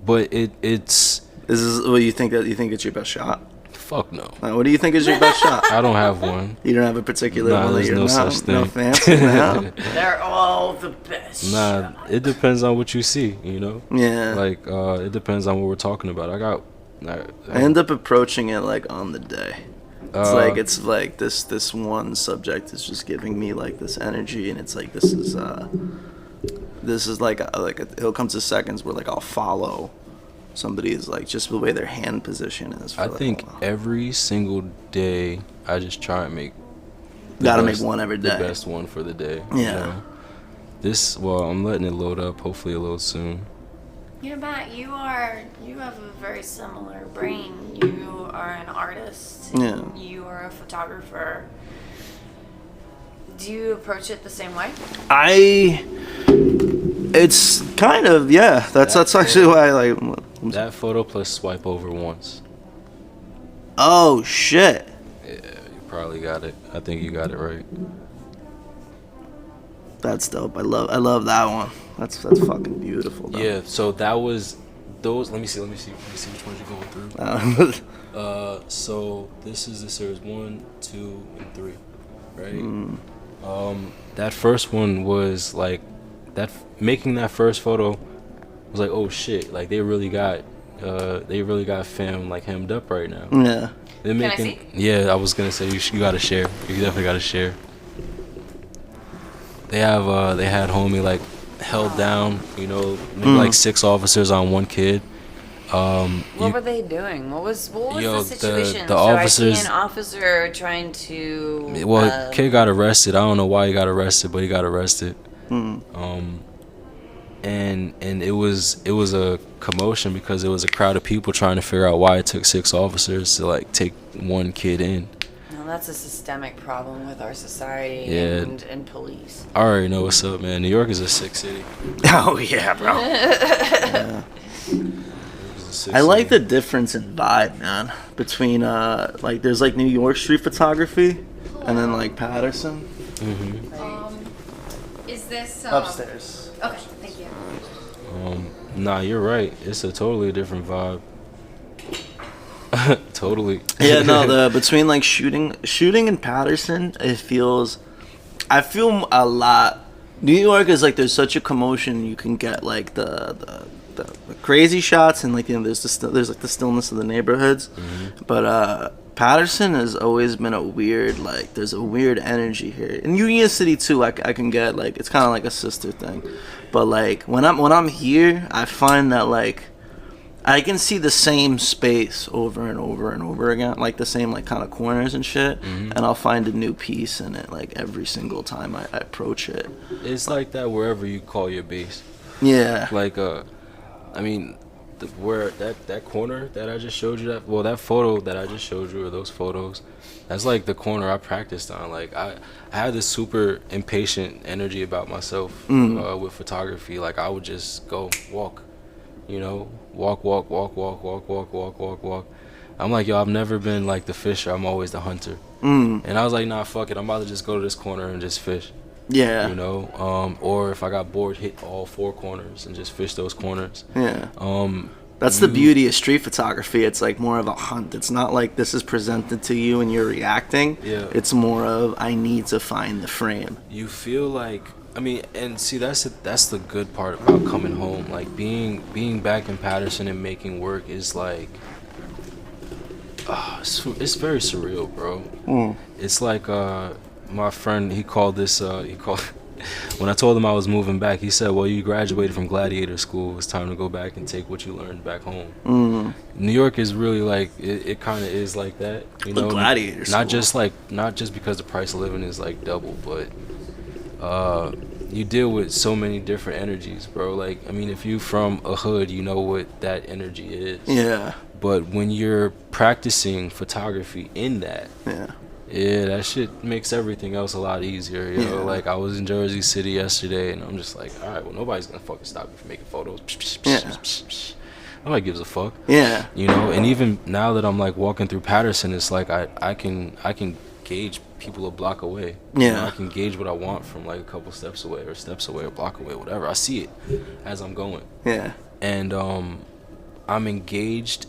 Speaker 2: But it's.
Speaker 1: This is what you think it's your best shot?
Speaker 2: Fuck no.
Speaker 1: What do you think is your best shot?
Speaker 2: I don't have one.
Speaker 1: You don't have a particular one that
Speaker 2: there's
Speaker 1: you're
Speaker 2: no such thing.
Speaker 1: no fancy now?
Speaker 3: They're all the best.
Speaker 2: Nah, it depends on what you see, you know?
Speaker 1: Yeah.
Speaker 2: Like, it depends on what we're talking about.
Speaker 1: I end up approaching it like on the day. It's like this one subject is just giving me like this energy, and it's like this is like it'll come to seconds where like I'll follow somebody is like just the way their hand position is.
Speaker 2: I think every single day I just try and make
Speaker 1: make one every day.
Speaker 2: The best one for the day.
Speaker 1: Yeah.
Speaker 2: You know? I'm letting it load up. Hopefully a little soon.
Speaker 3: You know, Matt, you have a very similar brain. You are an artist.
Speaker 1: Yeah.
Speaker 3: You are a photographer. Do you approach it the same way?
Speaker 1: It's kind of, yeah. That's actually why I like.
Speaker 2: That photo plus swipe over once.
Speaker 1: Oh shit.
Speaker 2: Yeah, you probably got it. I think you got it right.
Speaker 1: That's dope. I love that one. That's fucking beautiful. Though.
Speaker 2: Yeah. So that was those. Let me see which ones you're going through. So this is the series 1, 2, and 3, right? That first one was like that. Making that first photo was like, oh shit! Like they really got fam like hemmed up right now.
Speaker 1: Yeah.
Speaker 2: They're making.
Speaker 3: Can I see?
Speaker 2: Yeah, I was gonna say you gotta share. You definitely gotta share. They had homie like held down, you know, maybe like 6 officers on one kid.
Speaker 3: What were they doing? What was the situation?
Speaker 2: The
Speaker 3: so
Speaker 2: officers.
Speaker 3: I see an officer trying to.
Speaker 2: Kid got arrested. I don't know why he got arrested, but he got arrested. And it was a commotion because it was a crowd of people trying to figure out why it took 6 officers to like take one kid in.
Speaker 3: No, that's a systemic problem with our society and police.
Speaker 2: I already know what's up, man. New York is a sick city.
Speaker 1: Oh yeah, bro. Yeah. I like the difference in vibe, man, between like there's like New York street photography and then like Paterson.
Speaker 5: Is this
Speaker 1: Upstairs.
Speaker 5: Okay, thank you.
Speaker 2: Nah, you're right. It's a totally different vibe. Totally.
Speaker 1: Yeah, no, between like shooting in Paterson, I feel a lot. New York is like there's such a commotion. You can get like the crazy shots and like there's like the stillness of the neighborhoods, but Paterson has always been a weird there's a weird energy here. In Union City too, I can get like it's kind of like a sister thing, but like when I'm here, I find that like I can see the same space over and over and over again, like the same like kind of corners and shit, and I'll find a new piece in it like every single time I approach it.
Speaker 2: It's like that wherever you call your base.
Speaker 1: Yeah.
Speaker 2: Like I mean, where that corner that I just showed you, that photo that I just showed you, or those photos, that's like the corner I practiced on. Like I had this super impatient energy about myself with photography. Like I would just go walk, you know, walk. I'm like, yo, I've never been like the fisher. I'm always the hunter. And I was like, nah, fuck it. I'm about to just go to this corner and just fish.
Speaker 1: Yeah.
Speaker 2: You know, or if I got bored, hit all 4 corners and just fish those corners.
Speaker 1: Yeah. That's the beauty of street photography. It's like more of a hunt. It's not like this is presented to you and you're reacting.
Speaker 2: Yeah.
Speaker 1: It's more of I need to find the frame.
Speaker 2: You feel like, I mean, and see that's the good part about coming home. Like being back in Paterson and making work is like It's very surreal, bro.
Speaker 1: Mm.
Speaker 2: It's like my friend, he called when I told him I was moving back, he said, well, you graduated from gladiator school, it's time to go back and take what you learned back home. New York is really like, it kind of is like that, you know.
Speaker 1: Gladiator school.
Speaker 2: Not just because the price of living is like double, but you deal with so many different energies, bro. Like, I mean, if you from a hood, you know what that energy is.
Speaker 1: Yeah.
Speaker 2: But when you're practicing photography in that, that shit makes everything else a lot easier. You know, like I was in Jersey City yesterday, and I'm just like, all right, well, nobody's gonna fucking stop me from making photos. Nobody gives a fuck. Yeah. You know, and even now that I'm like walking through Paterson, it's like I can gauge people a block away.
Speaker 1: Yeah.
Speaker 2: You know, I can gauge what I want from like a couple steps away or a block away, whatever. I see it as I'm going. Yeah. And I'm engaged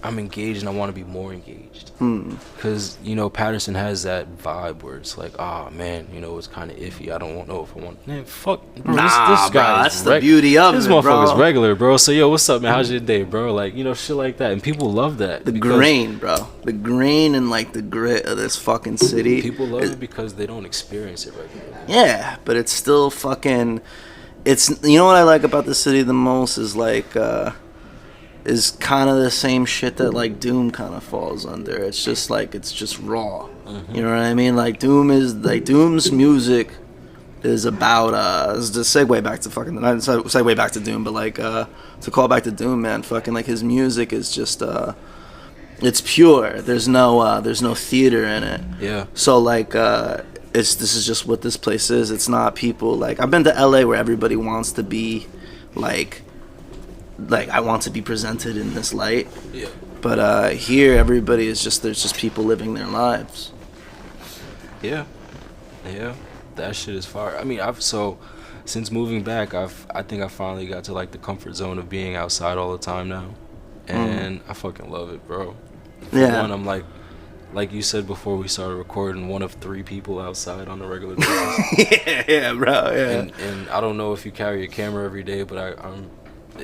Speaker 2: and I want to be more engaged. Because, you know, Paterson has that vibe where it's like, oh, man, you know, it's kind of iffy. I don't know if I want... Man, fuck. Bro, this guy
Speaker 1: bro, that's the beauty of
Speaker 2: this
Speaker 1: it,
Speaker 2: motherfucker's
Speaker 1: bro.
Speaker 2: regular, bro. So, yo, what's up, man? How's your day, bro? Like, you know, shit like that. And people love that.
Speaker 1: The grain, bro. The grain and, like, the grit of this fucking city.
Speaker 2: People love it because they don't experience it regularly.
Speaker 1: Yeah, but it's still fucking... It's... You know what I like about the city the most is, like... is kind of the same shit that like Doom kind of falls under. It's just like it's just raw. You know what I mean? Like Doom's music is about to segue back to fucking not segue back to Doom, but like to call back to Doom, man. Fucking like his music is just it's pure. There's no theater in it. Yeah. So like this is just what this place is. It's not people like I've been to LA where everybody wants to be like I want to be presented in this light. Yeah. But here everybody is just there's just people living their lives.
Speaker 2: Yeah. Yeah. That shit is fire. I mean, since moving back, I think I finally got to like the comfort zone of being outside all the time now. And I fucking love it, bro. For one, I'm like you said before we started recording, one of 3 people outside on a regular basis.
Speaker 1: yeah, bro. Yeah.
Speaker 2: And I don't know if you carry a camera every day, but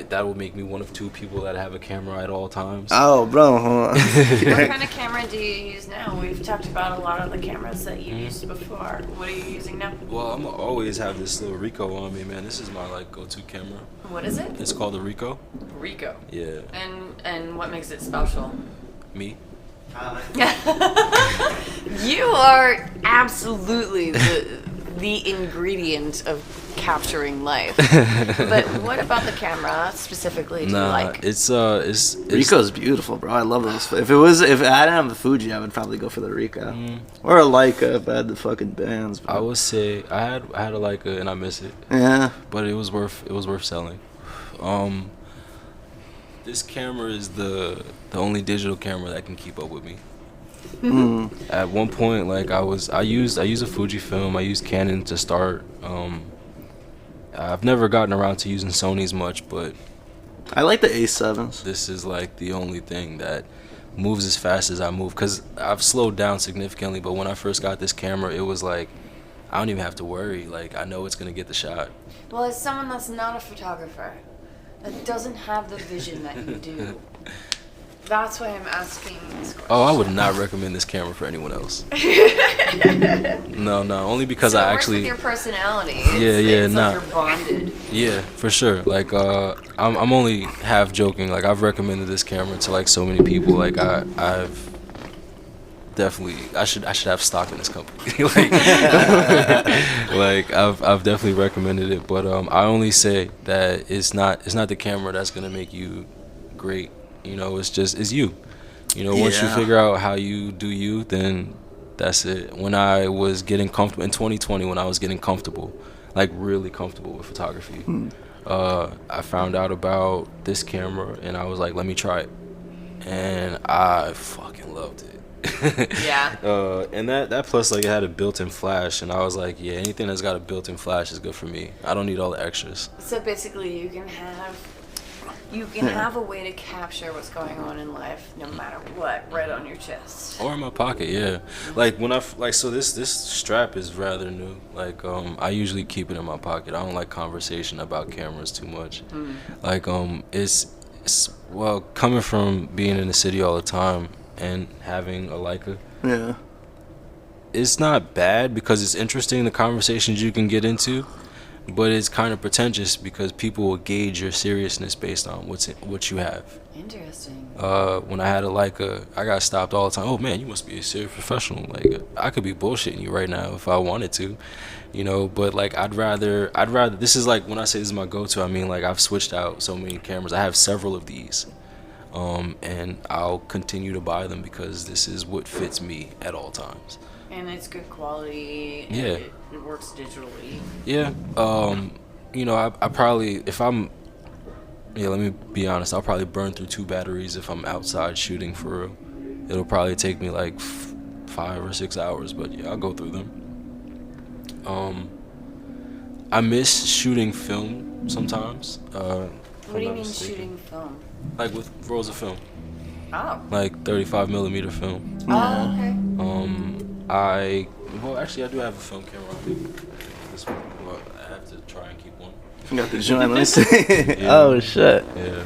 Speaker 2: that would make me one of 2 people that have a camera at all times.
Speaker 1: Oh, bro.
Speaker 3: What kind of camera do you use now? We've talked about a lot of the cameras that you used before. What are you using now?
Speaker 2: Well, I'm gonna always have this little Ricoh on me, man. This is my like go-to camera.
Speaker 3: What is it?
Speaker 2: It's called a Ricoh.
Speaker 3: Ricoh.
Speaker 2: Yeah.
Speaker 3: And what makes it special?
Speaker 2: Me.
Speaker 3: You are absolutely the ingredient of capturing life. But what about the camera specifically do you like?
Speaker 2: It's
Speaker 1: Ricoh's beautiful, bro. I love those. If I didn't have a Fuji, I would probably go for the Ricoh. Or a Leica if I had the fucking bands. Bro.
Speaker 2: I would say I had a Leica and I miss it.
Speaker 1: Yeah.
Speaker 2: But it was worth selling. This camera is the only digital camera that can keep up with me. At one point, like I use a Fujifilm. I used Canon to start. I've never gotten around to using Sony's much, but
Speaker 1: I like the A7s.
Speaker 2: This is like the only thing that moves as fast as I move, because I've slowed down significantly. But when I first got this camera, it was like I don't even have to worry. Like I know it's gonna get the shot.
Speaker 3: Well, as someone that's not a photographer, that doesn't have the vision that you do. That's why I'm asking this question.
Speaker 2: Oh, I would not recommend this camera for anyone else. No, only because I actually.
Speaker 3: It works with your personality.
Speaker 2: It's
Speaker 3: like you're bonded.
Speaker 2: Yeah, for sure. Like, I'm only half joking. Like, I've recommended this camera to like so many people. Like, I've definitely. I should have stock in this company. like I've definitely recommended it. But I only say that it's not the camera that's gonna make you great. You know, it's you. You know, once you figure out how you do you, then that's it. When I was getting comfortable in 2020, when I was getting comfortable, like really comfortable with photography, I found out about this camera and I was like, let me try it, and I fucking loved it.
Speaker 3: Yeah.
Speaker 2: And that plus like it had a built-in flash, and I was like, yeah, anything that's got a built-in flash is good for me. I don't need all the extras.
Speaker 3: So basically, you can have a way to capture what's going on in life, no matter what, right on your chest.
Speaker 2: Or in my pocket, yeah. Like when so this strap is rather new. Like I usually keep it in my pocket. I don't like conversation about cameras too much. Like Well, coming from being in the city all the time and having a Leica,
Speaker 1: Yeah.
Speaker 2: it's not bad because it's interesting the conversations you can get into, but it's kind of pretentious because people will gauge your seriousness based on what you have.
Speaker 3: Interesting.
Speaker 2: When I had a Leica, I got stopped all the time. Oh man, you must be a serious professional. Like I could be bullshitting you right now if I wanted to, you know. But like I'd rather. This is like when I say this is my go-to. I mean like I've switched out so many cameras. I have several of these, and I'll continue to buy them because this is what fits me at all times.
Speaker 3: And it's good quality. And
Speaker 2: Yeah.
Speaker 3: It works digitally.
Speaker 2: Yeah. You know, I probably if I'm. Yeah, let me be honest. I'll probably burn through 2 batteries if I'm outside shooting for real. It'll probably take me like 5 or 6 hours, but yeah, I'll go through them. I miss shooting film sometimes.
Speaker 3: What do you mean shooting film?
Speaker 2: Like with rolls of film,
Speaker 3: Oh.
Speaker 2: like 35mm film.
Speaker 3: Oh, okay.
Speaker 2: Well, actually, I do have a film camera on me. This one, well, I have to try and keep one.
Speaker 1: You got the joint. Let me see. Oh shit.
Speaker 2: Yeah.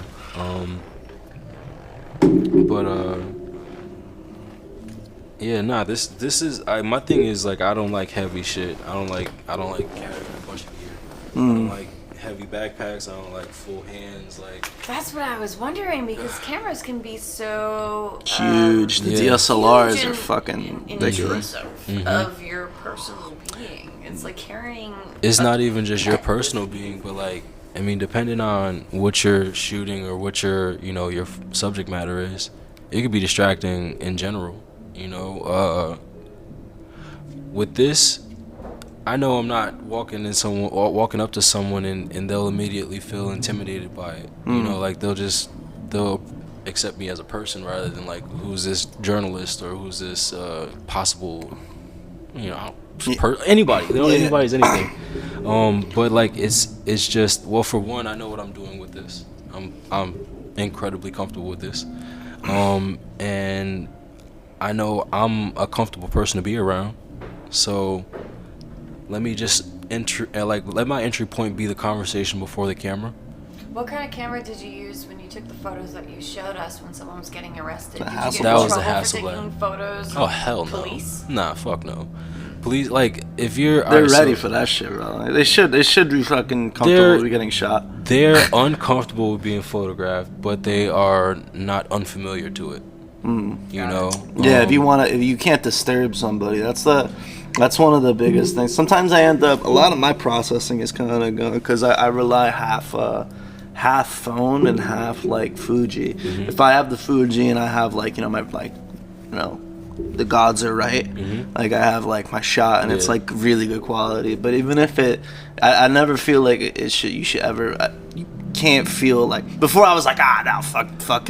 Speaker 2: Yeah, nah, this is my thing is like I don't like heavy shit. I don't like carrying a bunch of gear. I don't like heavy backpacks. I don't like full hands. Like
Speaker 3: That's what I was wondering because cameras can be so
Speaker 1: Huge. The
Speaker 2: Yeah.
Speaker 1: DSLRs
Speaker 3: huge
Speaker 1: are
Speaker 3: and
Speaker 1: fucking ridiculous.
Speaker 3: intrusive of your personal being. It's like carrying.
Speaker 2: it's not even just your personal being, but like I mean, depending on what you're shooting or what your your subject matter is, it could be distracting in general. You know, with this, I know I'm not walking up to someone and they'll immediately feel intimidated by it. You know, like they'll accept me as a person rather than like who's this journalist or who's this possible, anybody. They don't
Speaker 1: Yeah.
Speaker 2: anybody's anything. But like it's just, well, for one, I know what I'm doing with this. I'm incredibly comfortable with this, and I know I'm a comfortable person to be around. So let me just let my entry point be the conversation before the camera.
Speaker 3: What kind of camera did you use when you took the photos that you showed us when someone was getting arrested? Did you get
Speaker 1: That
Speaker 3: in
Speaker 2: was the
Speaker 3: trouble for
Speaker 2: Hasselblad.
Speaker 3: taking photos?
Speaker 2: Oh hell no.
Speaker 3: Police?
Speaker 2: Nah, fuck no. Police, like if you're
Speaker 1: They're
Speaker 2: alright,
Speaker 1: ready
Speaker 2: so
Speaker 1: for that shit, bro. Like, they should be fucking comfortable with getting shot.
Speaker 2: they're uncomfortable with being photographed, but they are not unfamiliar to it. You know.
Speaker 1: Yeah, if you can't disturb somebody, that's one of the biggest things. Sometimes I end up, a lot of my processing is kind of going because I rely half phone and half like Fuji. If I have the Fuji and I have like the gods are right, like I have like my shot and it's
Speaker 2: Yeah.
Speaker 1: like really good quality. But even if I never feel like you should ever. You can't feel like before. I was like, no, fuck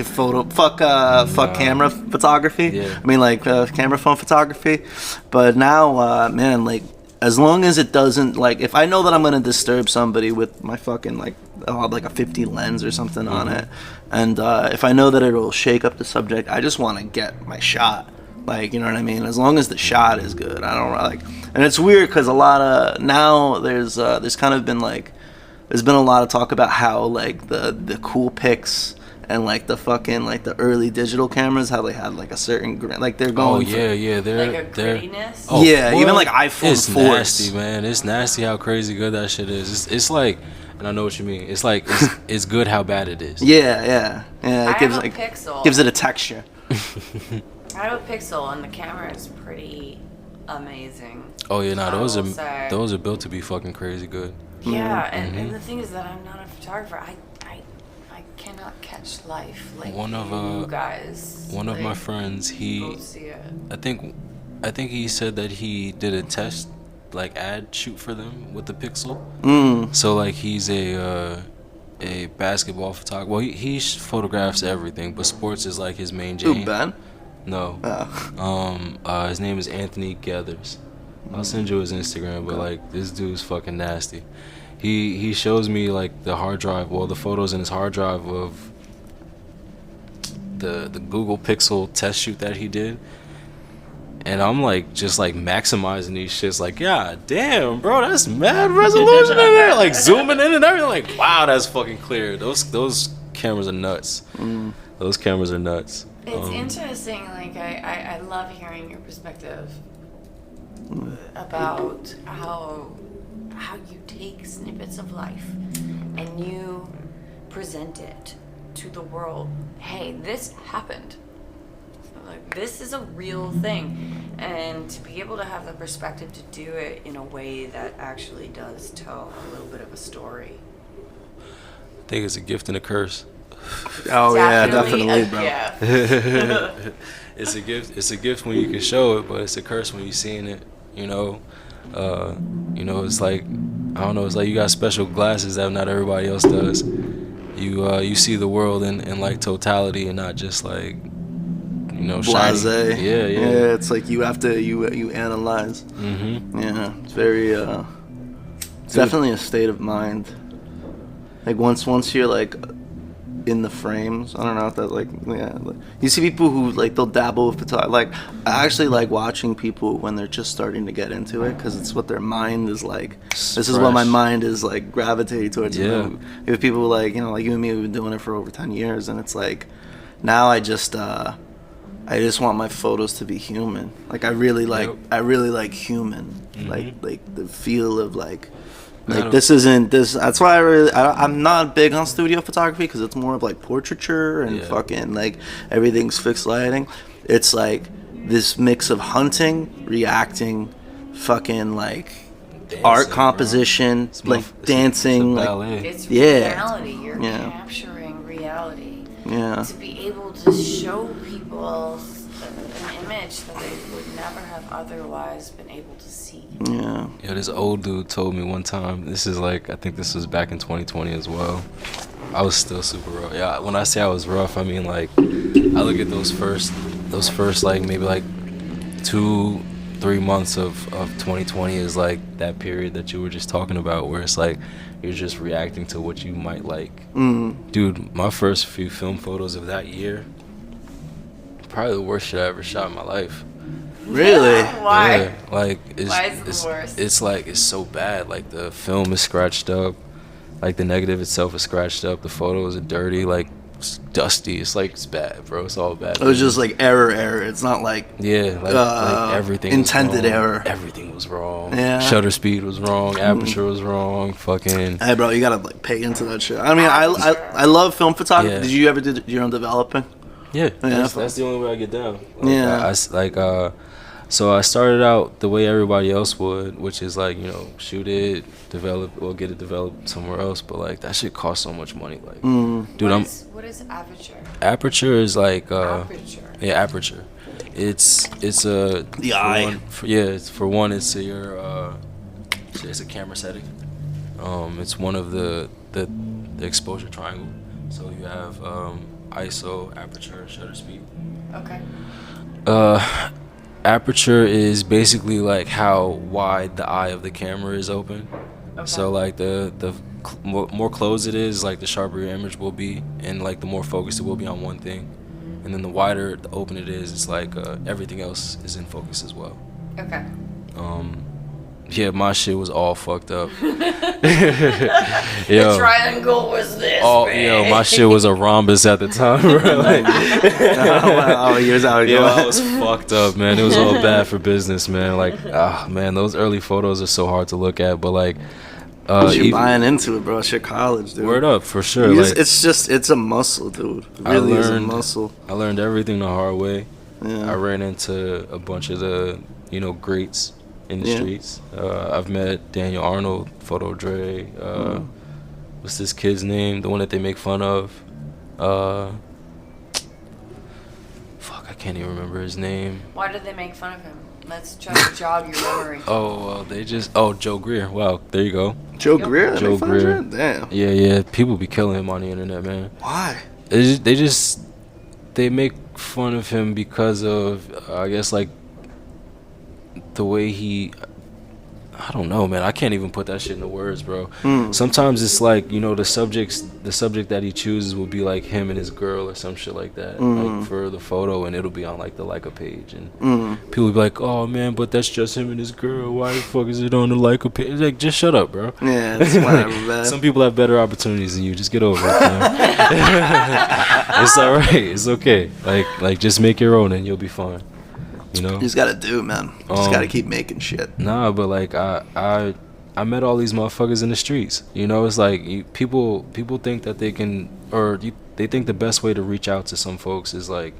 Speaker 1: camera photography.
Speaker 2: Yeah.
Speaker 1: I mean, like camera phone photography. But now, man, like as long as it doesn't, like if I know that I'm gonna disturb somebody with my fucking like I'll have like a 50 lens or something on it, and if I know that it'll shake up the subject, I just want to get my shot. Like, you know what I mean? As long as the shot is good, I don't like. And it's weird because a lot of now there's kind of been like. There's been a lot of talk about how like the cool pics and like the fucking like the early digital cameras, how they had like a certain like they're going.
Speaker 2: Yeah, they're
Speaker 3: Like a grittiness?
Speaker 2: Oh,
Speaker 1: yeah,
Speaker 2: boy,
Speaker 1: even like iPhone
Speaker 2: it's
Speaker 1: 4s.
Speaker 2: nasty, man. It's nasty how crazy good that shit is. It's like, and I know what you mean. It's like it's good how bad it is.
Speaker 1: Yeah.
Speaker 3: I
Speaker 1: It gives
Speaker 3: have a
Speaker 1: like
Speaker 3: Pixel.
Speaker 1: gives it a texture.
Speaker 3: I have a Pixel and the camera is pretty amazing.
Speaker 2: Oh yeah, nah,
Speaker 3: I
Speaker 2: those
Speaker 3: will say.
Speaker 2: are built to be fucking crazy good.
Speaker 3: Yeah, and the thing is that I'm not a photographer. I cannot catch life like you guys.
Speaker 2: One of my
Speaker 3: Like,
Speaker 2: friends,
Speaker 3: go see it.
Speaker 2: I think he said that he did a test like ad shoot for them with the Pixel. So like he's a basketball photographer. Well, he photographs everything, but sports is like his main jam.
Speaker 1: Ooh, Ben.
Speaker 2: No. His name is Anthony Gathers. I'll send you his Instagram, but like this dude's fucking nasty. He shows me like the hard drive, the photos in his hard drive of the Google Pixel test shoot that he did. And I'm like just like maximizing these shits, like, god damn, bro, that's mad resolution in there, like zooming in and everything, like, wow, that's fucking clear. Those cameras are nuts. Those cameras are nuts.
Speaker 3: It's interesting. Like I love hearing your perspective about how you take snippets of life and you present it to the world. Hey, this happened. Like, this is a real thing, and to be able to have the perspective to do it in a way that actually does tell a little bit of a story.
Speaker 2: I think it's a gift and a curse.
Speaker 1: Oh yeah,
Speaker 3: Definitely
Speaker 1: definitely,
Speaker 3: a
Speaker 1: bro.
Speaker 3: gift.
Speaker 2: It's a gift. It's a gift when you can show it, but it's a curse when you're seeing it. You know, it's like, I don't know. It's like you got special glasses that not everybody else does. You see the world in like totality and not just like, shiny.
Speaker 1: Blasé.
Speaker 2: Yeah.
Speaker 1: Yeah, it's like you have to you analyze. Yeah, it's very it's definitely a state of mind. Like once you're like in the frames, I don't know if that like, yeah, like, you see people who like they'll dabble with photography. Like I actually like watching people when they're just starting to get into it, because it's what their mind is like. This is what my mind is like gravitating towards.
Speaker 2: Yeah.
Speaker 1: You have people like like you and me, we've been doing it for over 10 years, and it's like now I just want my photos to be human. Like I really like human. Like the feel of like this isn't this. That's why I'm not big on studio photography, because it's more of like portraiture and fucking like everything's fixed lighting. It's like this mix of hunting, reacting, fucking like dancing, art composition, like dancing, like
Speaker 3: it's reality. You're capturing reality.
Speaker 1: Yeah.
Speaker 3: To be able to show people an image that they would never have otherwise been able to see.
Speaker 1: Yeah.
Speaker 2: Yeah, this old dude told me one time, this is like, I think this was back in 2020 as well. I was still super rough. Yeah, when I say I was rough, I mean like, I look at those first like maybe like 2-3 months of 2020 is like that period that you were just talking about, where it's like you're just reacting to what you might like. Dude, my first few film photos of that year, probably the worst shit I ever shot in my life.
Speaker 1: Really?
Speaker 3: Why?
Speaker 2: Yeah, like
Speaker 3: Why is it the worst?
Speaker 2: It's like it's so bad. Like the film is scratched up, like the negative itself is scratched up. The photos are dirty, like it's dusty. It's like it's bad, bro. It's all bad.
Speaker 1: It was just like error. It's not like
Speaker 2: like everything
Speaker 1: intended
Speaker 2: was wrong.
Speaker 1: error.
Speaker 2: Everything was wrong.
Speaker 1: Yeah.
Speaker 2: Shutter speed was wrong. Aperture was wrong. Fucking.
Speaker 1: Hey, bro, you gotta like pay into that shit. I mean, I love film photography.
Speaker 2: Yeah.
Speaker 1: Did you ever do your own developing?
Speaker 2: Yeah, that's the only way I get down. Like,
Speaker 1: Yeah.
Speaker 2: so I started out the way everybody else would, which is like, shoot it, develop, or get it developed somewhere else. But like that shit costs so much money. Like, dude,
Speaker 3: What is aperture?
Speaker 2: Aperture is like,
Speaker 3: Aperture.
Speaker 2: yeah, aperture. It's a
Speaker 1: The eye.
Speaker 2: It's a camera setting. It's one of the exposure triangle. So you have ISO, aperture, shutter speed.
Speaker 3: Okay.
Speaker 2: Aperture is basically like how wide the eye of the camera is open.
Speaker 3: Okay.
Speaker 2: So like the more closed it is, like the sharper your image will be, and like the more focused it will be on one thing. And then the wider the open it is, it's like everything else is in focus as well.
Speaker 3: Okay.
Speaker 2: Yeah, my shit was all fucked up.
Speaker 3: The triangle was this.
Speaker 2: My shit was a rhombus at the time, bro. Like, I was fucked up, man. It was all bad for business, man. Like, man, those early photos are so hard to look at, but like,
Speaker 1: you're buying into it, bro. Shit, college, dude.
Speaker 2: Word up, for sure.
Speaker 1: It's a muscle, dude. It really is a muscle.
Speaker 2: I learned everything the hard way.
Speaker 1: Yeah.
Speaker 2: I ran into a bunch of the, greats in the streets. I've met Daniel Arnold, Photo Dre. What's this kid's name? The one that they make fun of. Fuck, I can't even remember his name.
Speaker 3: Why did they make fun of him? Let's try to jog your memory.
Speaker 2: Joe Greer. Wow, there you go.
Speaker 1: Joe Greer?
Speaker 2: Joe Greer.
Speaker 1: Damn.
Speaker 2: Yeah. People be killing him on the internet, man.
Speaker 1: Why?
Speaker 2: They make fun of him because of, I guess, like, the way he, I don't know, man. I can't even put that shit into words, bro. Sometimes it's like, you know, the subject that he chooses will be like him and his girl or some shit like that, like for the photo, and it'll be on like the Leica page, and people will be like, "Oh man, but that's just him and his girl. Why the fuck is it on the Leica page?" It's like, just shut up, bro.
Speaker 1: Yeah, it's whatever, man.
Speaker 2: Some people have better opportunities than you. Just get over it, man. It's all right. It's okay. Like just make your own, and you'll be fine. You know,
Speaker 1: You just gotta do, man. Just gotta keep making shit.
Speaker 2: Nah, but like I met all these motherfuckers in the streets. You know, it's like people think that they can, or they think the best way to reach out to some folks is like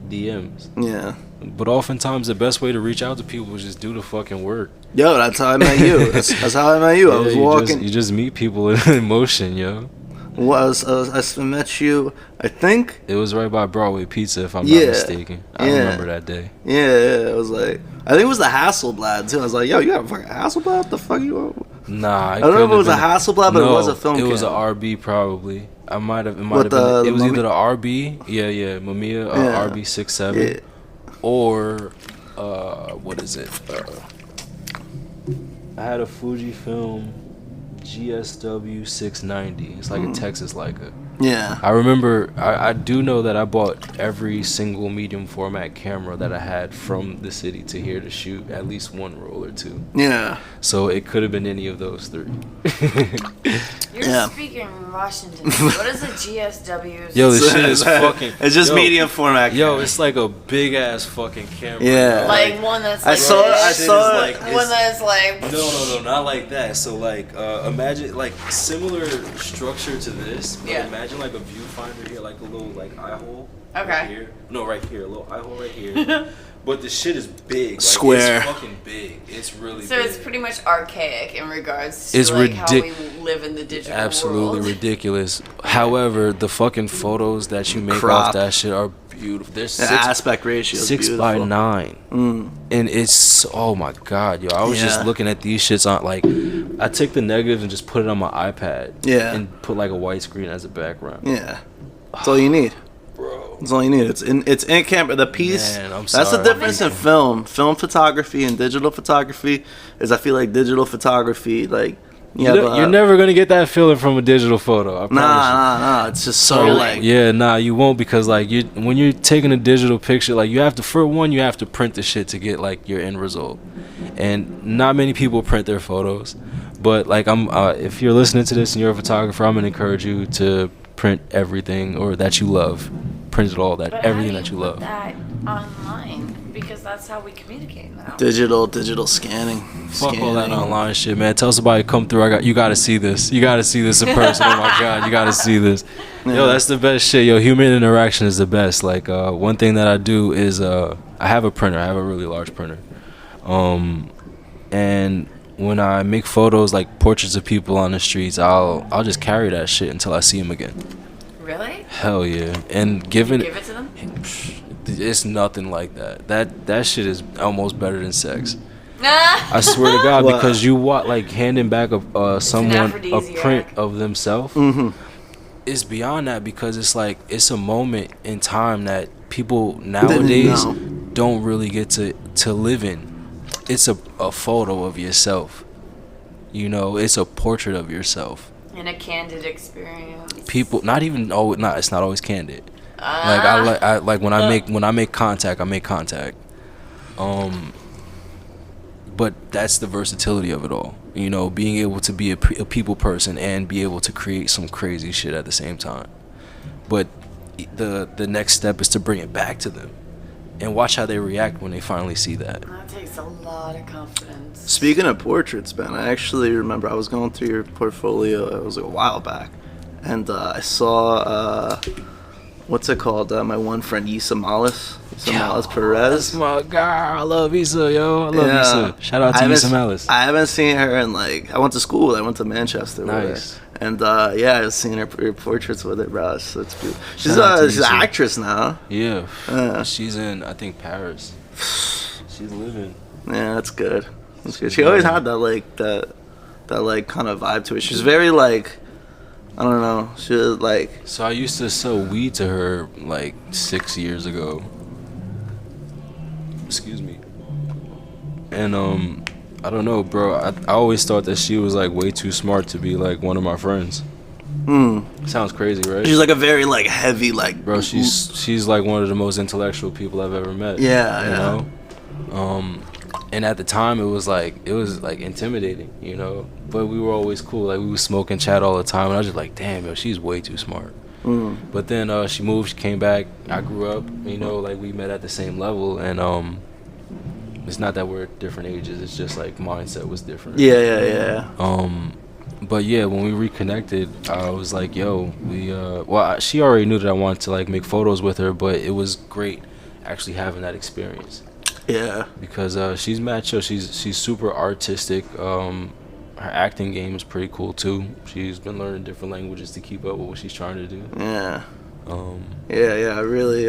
Speaker 2: DMs.
Speaker 1: Yeah.
Speaker 2: But oftentimes the best way to reach out to people is just do the fucking work.
Speaker 1: Yo, that's how I met you. That's how I met you. I was walking.
Speaker 2: You just meet people in motion, yo.
Speaker 1: I met you, I think.
Speaker 2: It was right by Broadway Pizza, if I'm not mistaken. I remember that day.
Speaker 1: Yeah, it was like, I think it was the Hasselblad too. I was like, yo, you got a fucking Hasselblad? What the fuck you want?
Speaker 2: Nah,
Speaker 1: I don't know if it was a Hasselblad, but it was a film
Speaker 2: It was
Speaker 1: camera.
Speaker 2: a RB probably. It might have been. It was either the RB, Mamiya RB 67, or what is it? I had a Fujifilm GSW 690. It's like a Texas Leica.
Speaker 1: Yeah.
Speaker 2: I remember, I do know that I bought every single medium format camera that I had from the city to here to shoot at least one roll or two.
Speaker 1: Yeah.
Speaker 2: So it could have been any of those three.
Speaker 3: You're speaking Washington. What is a GSW?
Speaker 2: Yo, this shit is fucking...
Speaker 1: It's just medium format.
Speaker 2: Yo, it's like a big ass fucking camera.
Speaker 1: Yeah.
Speaker 3: Like one that's
Speaker 1: I
Speaker 3: like
Speaker 1: saw
Speaker 3: this,
Speaker 1: it.
Speaker 3: one that's like...
Speaker 2: No, not like that. So like, imagine like similar structure to this. But
Speaker 3: Yeah.
Speaker 2: imagine like a viewfinder here, like a little like eye hole.
Speaker 3: Okay.
Speaker 2: Right here. No, right here, a little eye hole right here. But the shit is big. Like,
Speaker 1: Square.
Speaker 2: It's fucking big. It's really
Speaker 3: So
Speaker 2: big.
Speaker 3: it's pretty much archaic in regards to
Speaker 2: It's
Speaker 3: like how we live in the digital
Speaker 2: Absolutely
Speaker 3: world.
Speaker 2: ridiculous. However, the fucking photos that you make
Speaker 1: Crop.
Speaker 2: off that shit are beautiful. They're
Speaker 1: The aspect ratio is
Speaker 2: 6
Speaker 1: beautiful.
Speaker 2: by 9, and it's, oh my god, yo, I was just looking at these shits on, like, I took the negatives and just put it on my iPad, and put like a white screen as a background.
Speaker 1: Yeah, that's all you need.
Speaker 2: Bro,
Speaker 1: That's all you need. It's in camera. The piece.
Speaker 2: Man, I'm
Speaker 1: that's
Speaker 2: sorry.
Speaker 1: the difference in film photography and digital photography. Is I feel like digital photography, like
Speaker 2: you're never gonna get that feeling from a digital photo. I promise you.
Speaker 1: Nah. It's just so like
Speaker 2: you won't, because like when you're taking a digital picture, like you have to print the shit to get like your end result, and not many people print their photos. But like if you're listening to this and you're a photographer, I'm gonna encourage you to print everything or that you love. Print it all, everything that you love.
Speaker 3: Put that online, because that's how we communicate now.
Speaker 1: digital scanning.
Speaker 2: Fuck all that online shit, man. Tell somebody to come through. You gotta see this. You gotta see this in person. Oh my god, you gotta see this. Yo, that's the best shit. Yo, human interaction is the best. Like one thing that I do is I have a printer. I have a really large printer. And when I make photos, like portraits of people on the streets, I'll just carry that shit until I see them again.
Speaker 3: Really?
Speaker 2: Hell yeah. And
Speaker 3: Give it to them?
Speaker 2: it's nothing like that. That shit is almost better than sex. I swear to God, because you want like handing back someone a print of themselves. It's beyond that, because it's like it's a moment in time that people nowadays don't really get to live in. It's a photo of yourself. You know, it's a portrait of yourself.
Speaker 3: In a candid experience.
Speaker 2: People, it's not always candid. Like I like when I make contact, I make contact. But that's the versatility of it all. You know, being able to be a people person and be able to create some crazy shit at the same time. But the next step is to bring it back to them and watch how they react when they finally see that.
Speaker 3: That takes a lot of confidence.
Speaker 1: Speaking of portraits, Ben, I actually remember I was going through your portfolio. It was a while back, and I saw what's it called? My one friend Issa Malice Perez.
Speaker 2: That's my girl. I love Issa, yo. I love Issa. Shout out to Issa Malice.
Speaker 1: I haven't seen her in I went to school. I went to Manchester.
Speaker 2: Nice.
Speaker 1: And I was seeing her portraits with it, bro. So it's beautiful. She's an actress now.
Speaker 2: Yeah. She's in, I think, Paris. She's living.
Speaker 1: Yeah, that's good. That's good. She always had that kind of vibe to it. She's very I don't know. She was
Speaker 2: So I used to sell weed to her 6 years ago. Excuse me. And I don't know, bro. I always thought that she was like way too smart to be like one of my friends. Sounds crazy, right?
Speaker 1: She's like a very like heavy like.
Speaker 2: Bro, she's like one of the most intellectual people I've ever met.
Speaker 1: Yeah,
Speaker 2: you know. And at the time, it was like intimidating, you know. But we were always cool. Like we would smoke and chat all the time, and I was just like, damn, yo, she's way too smart. But then she moved, she came back. I grew up, you know, like we met at the same level, and it's not that we're at different ages. It's just like mindset was different.
Speaker 1: Yeah.
Speaker 2: But yeah, when we reconnected, I was like, yo, she already knew that I wanted to like make photos with her, but it was great actually having that experience.
Speaker 1: Yeah.
Speaker 2: Because she's mad chill. She's super artistic. Her acting game is pretty cool too. She's been learning different languages to keep up with what she's trying to do.
Speaker 1: Yeah. I really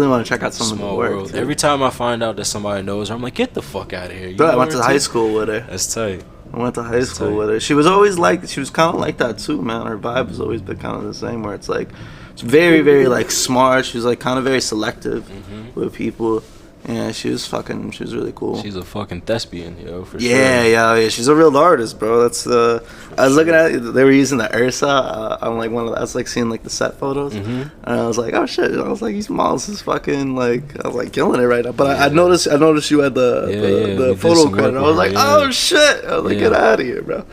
Speaker 1: want to check out some of the work.
Speaker 2: World. Every time I find out that somebody knows her, I'm like, get the fuck out of here.
Speaker 1: Bro, I went to high school with her.
Speaker 2: That's tight.
Speaker 1: I went to high school with her. She was always like, she was kind of like that too, man. Her vibe has always been kind of the same, where it's like, it's very, very like smart. She was like kind of very selective with people. Yeah, she was really cool.
Speaker 2: She's a fucking thespian, yo, for sure.
Speaker 1: Yeah. She's a real artist, bro. That's I was looking at it, they were using the Ursa. I'm like I was like seeing like the set photos, and I was like, oh shit. I was like, these models is fucking like, I was like killing it right now. But I noticed you had the photo credit. I was like, oh shit. I was like, get out of here, bro.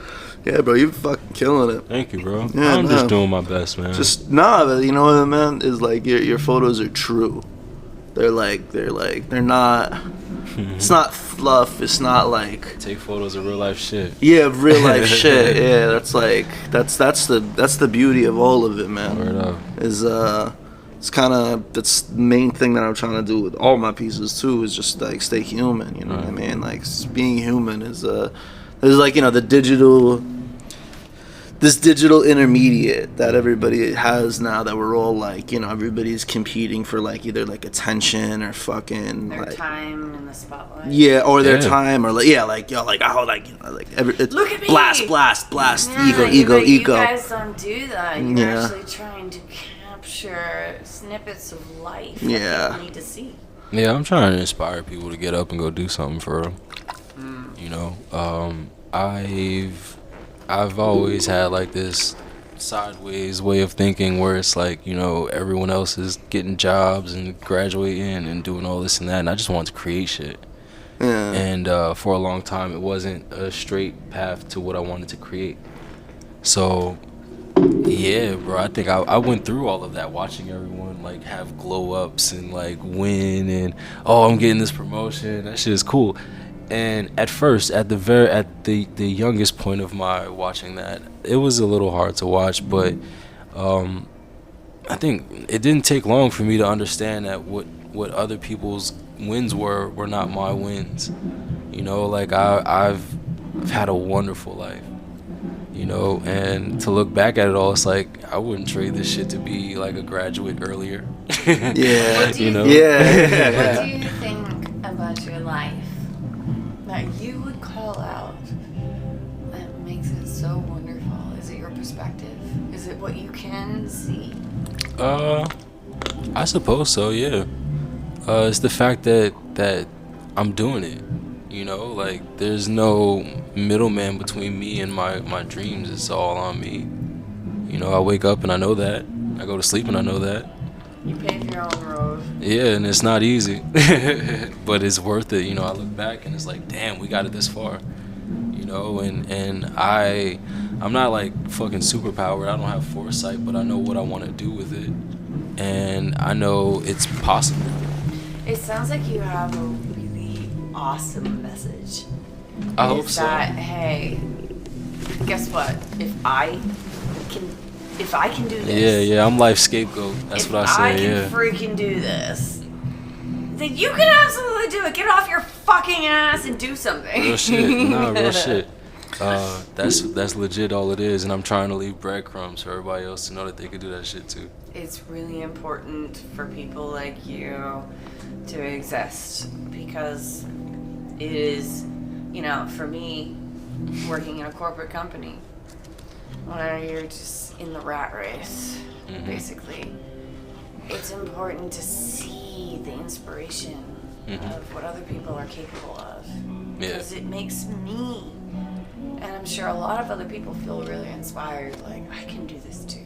Speaker 1: Yeah, bro, you fucking killing it.
Speaker 2: Thank you, bro.
Speaker 1: Yeah,
Speaker 2: I'm just doing my best, man.
Speaker 1: But you know what, man, is like your photos are true. They're not. It's not fluff. It's not like.
Speaker 2: Take photos of real life shit.
Speaker 1: Yeah, real life shit. Yeah, that's the beauty of all of it, man.
Speaker 2: Word up.
Speaker 1: That's the main thing that I'm trying to do with all my pieces too. Is just like stay human. You know what I mean? Like being human is there's like, you know, this digital intermediate that everybody has now, that we're all like, you know, everybody's competing for like either like attention or fucking
Speaker 3: their
Speaker 1: like,
Speaker 3: time in the spotlight.
Speaker 1: Yeah, or their time, or like, yeah, like, yo, like, oh, like, you know, like it's
Speaker 3: look at me!
Speaker 1: blast,
Speaker 3: yeah,
Speaker 1: ego.
Speaker 3: You guys don't do that. You're actually trying to capture snippets of life that people need to see.
Speaker 2: Yeah, I'm trying to inspire people to get up and go do something for them. You know, I've always had like this sideways way of thinking where it's like, you know, everyone else is getting jobs and graduating and doing all this and that, and I just wanted to create shit. Yeah. And for a long time, it wasn't a straight path to what I wanted to create. So, yeah, bro, I think I went through all of that, watching everyone like have glow ups and like win and, oh, I'm getting this promotion. That shit is cool. And at first, at the youngest point of my watching that, it was a little hard to watch, but I think it didn't take long for me to understand that what other people's wins were not my wins. You know, like I've had a wonderful life, you know, and to look back at it all, it's like I wouldn't trade this shit to be like a graduate earlier.
Speaker 1: Yeah,
Speaker 2: you know.
Speaker 1: Yeah.
Speaker 3: What do you think about your life that you would call out that makes it so wonderful? Is it your perspective? Is it what you can see?
Speaker 2: I suppose so, yeah. It's the fact that I'm doing it, you know, like there's no middleman between me and my dreams. It's all on me. You know, I wake up and I know that. I go to sleep and I know that.
Speaker 3: You pave your own road.
Speaker 2: Yeah, and it's not easy, but it's worth it. You know, I look back and it's like, damn, we got it this far. You know, and I'm not like fucking superpowered. I don't have foresight, but I know what I want to do with it, and I know it's possible.
Speaker 3: It sounds like you have a really awesome message.
Speaker 2: I hope so.
Speaker 3: That, hey, guess what? If I can do this.
Speaker 2: Yeah, I'm life's scapegoat. That's what I say.
Speaker 3: If I can freaking do this, then you can absolutely do it. Get off your fucking ass and do something.
Speaker 2: Real shit. Nah, real shit. That's legit all it is, and I'm trying to leave breadcrumbs for everybody else to know that they could do that shit too.
Speaker 3: It's really important for people like you to exist, because it is, you know, for me, working in a corporate company, where you're just in the rat race, basically, it's important to see the inspiration of what other people are capable of. because it makes me, and I'm sure a lot of other people, feel really inspired. Like, I can do this too.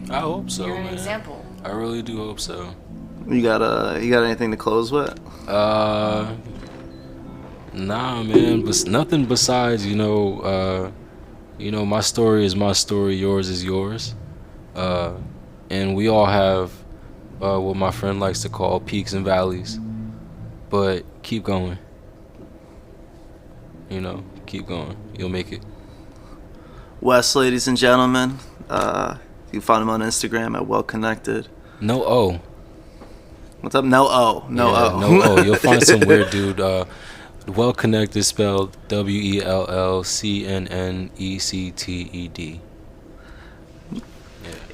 Speaker 2: I hope so.
Speaker 3: You're an
Speaker 2: man.
Speaker 3: example.
Speaker 2: I really do hope so.
Speaker 1: You got anything to close with?
Speaker 2: Nah, man. But nothing besides, my story is my story. Yours is yours. And we all have what my friend likes to call peaks and valleys. But keep going. Keep going. You'll make it.
Speaker 1: Wes, ladies and gentlemen, you can find him on Instagram at Well Connected.
Speaker 2: No O.
Speaker 1: What's up? No O. No O.
Speaker 2: No O. You'll find some weird dude. Well Connected spelled WELLCNNECTED.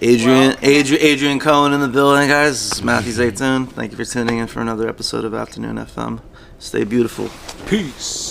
Speaker 1: Adrian Cohen in the building, guys. This is Matthew Zeitoun. Thank you for tuning in for another episode of Afternoon FM. Stay beautiful.
Speaker 2: Peace.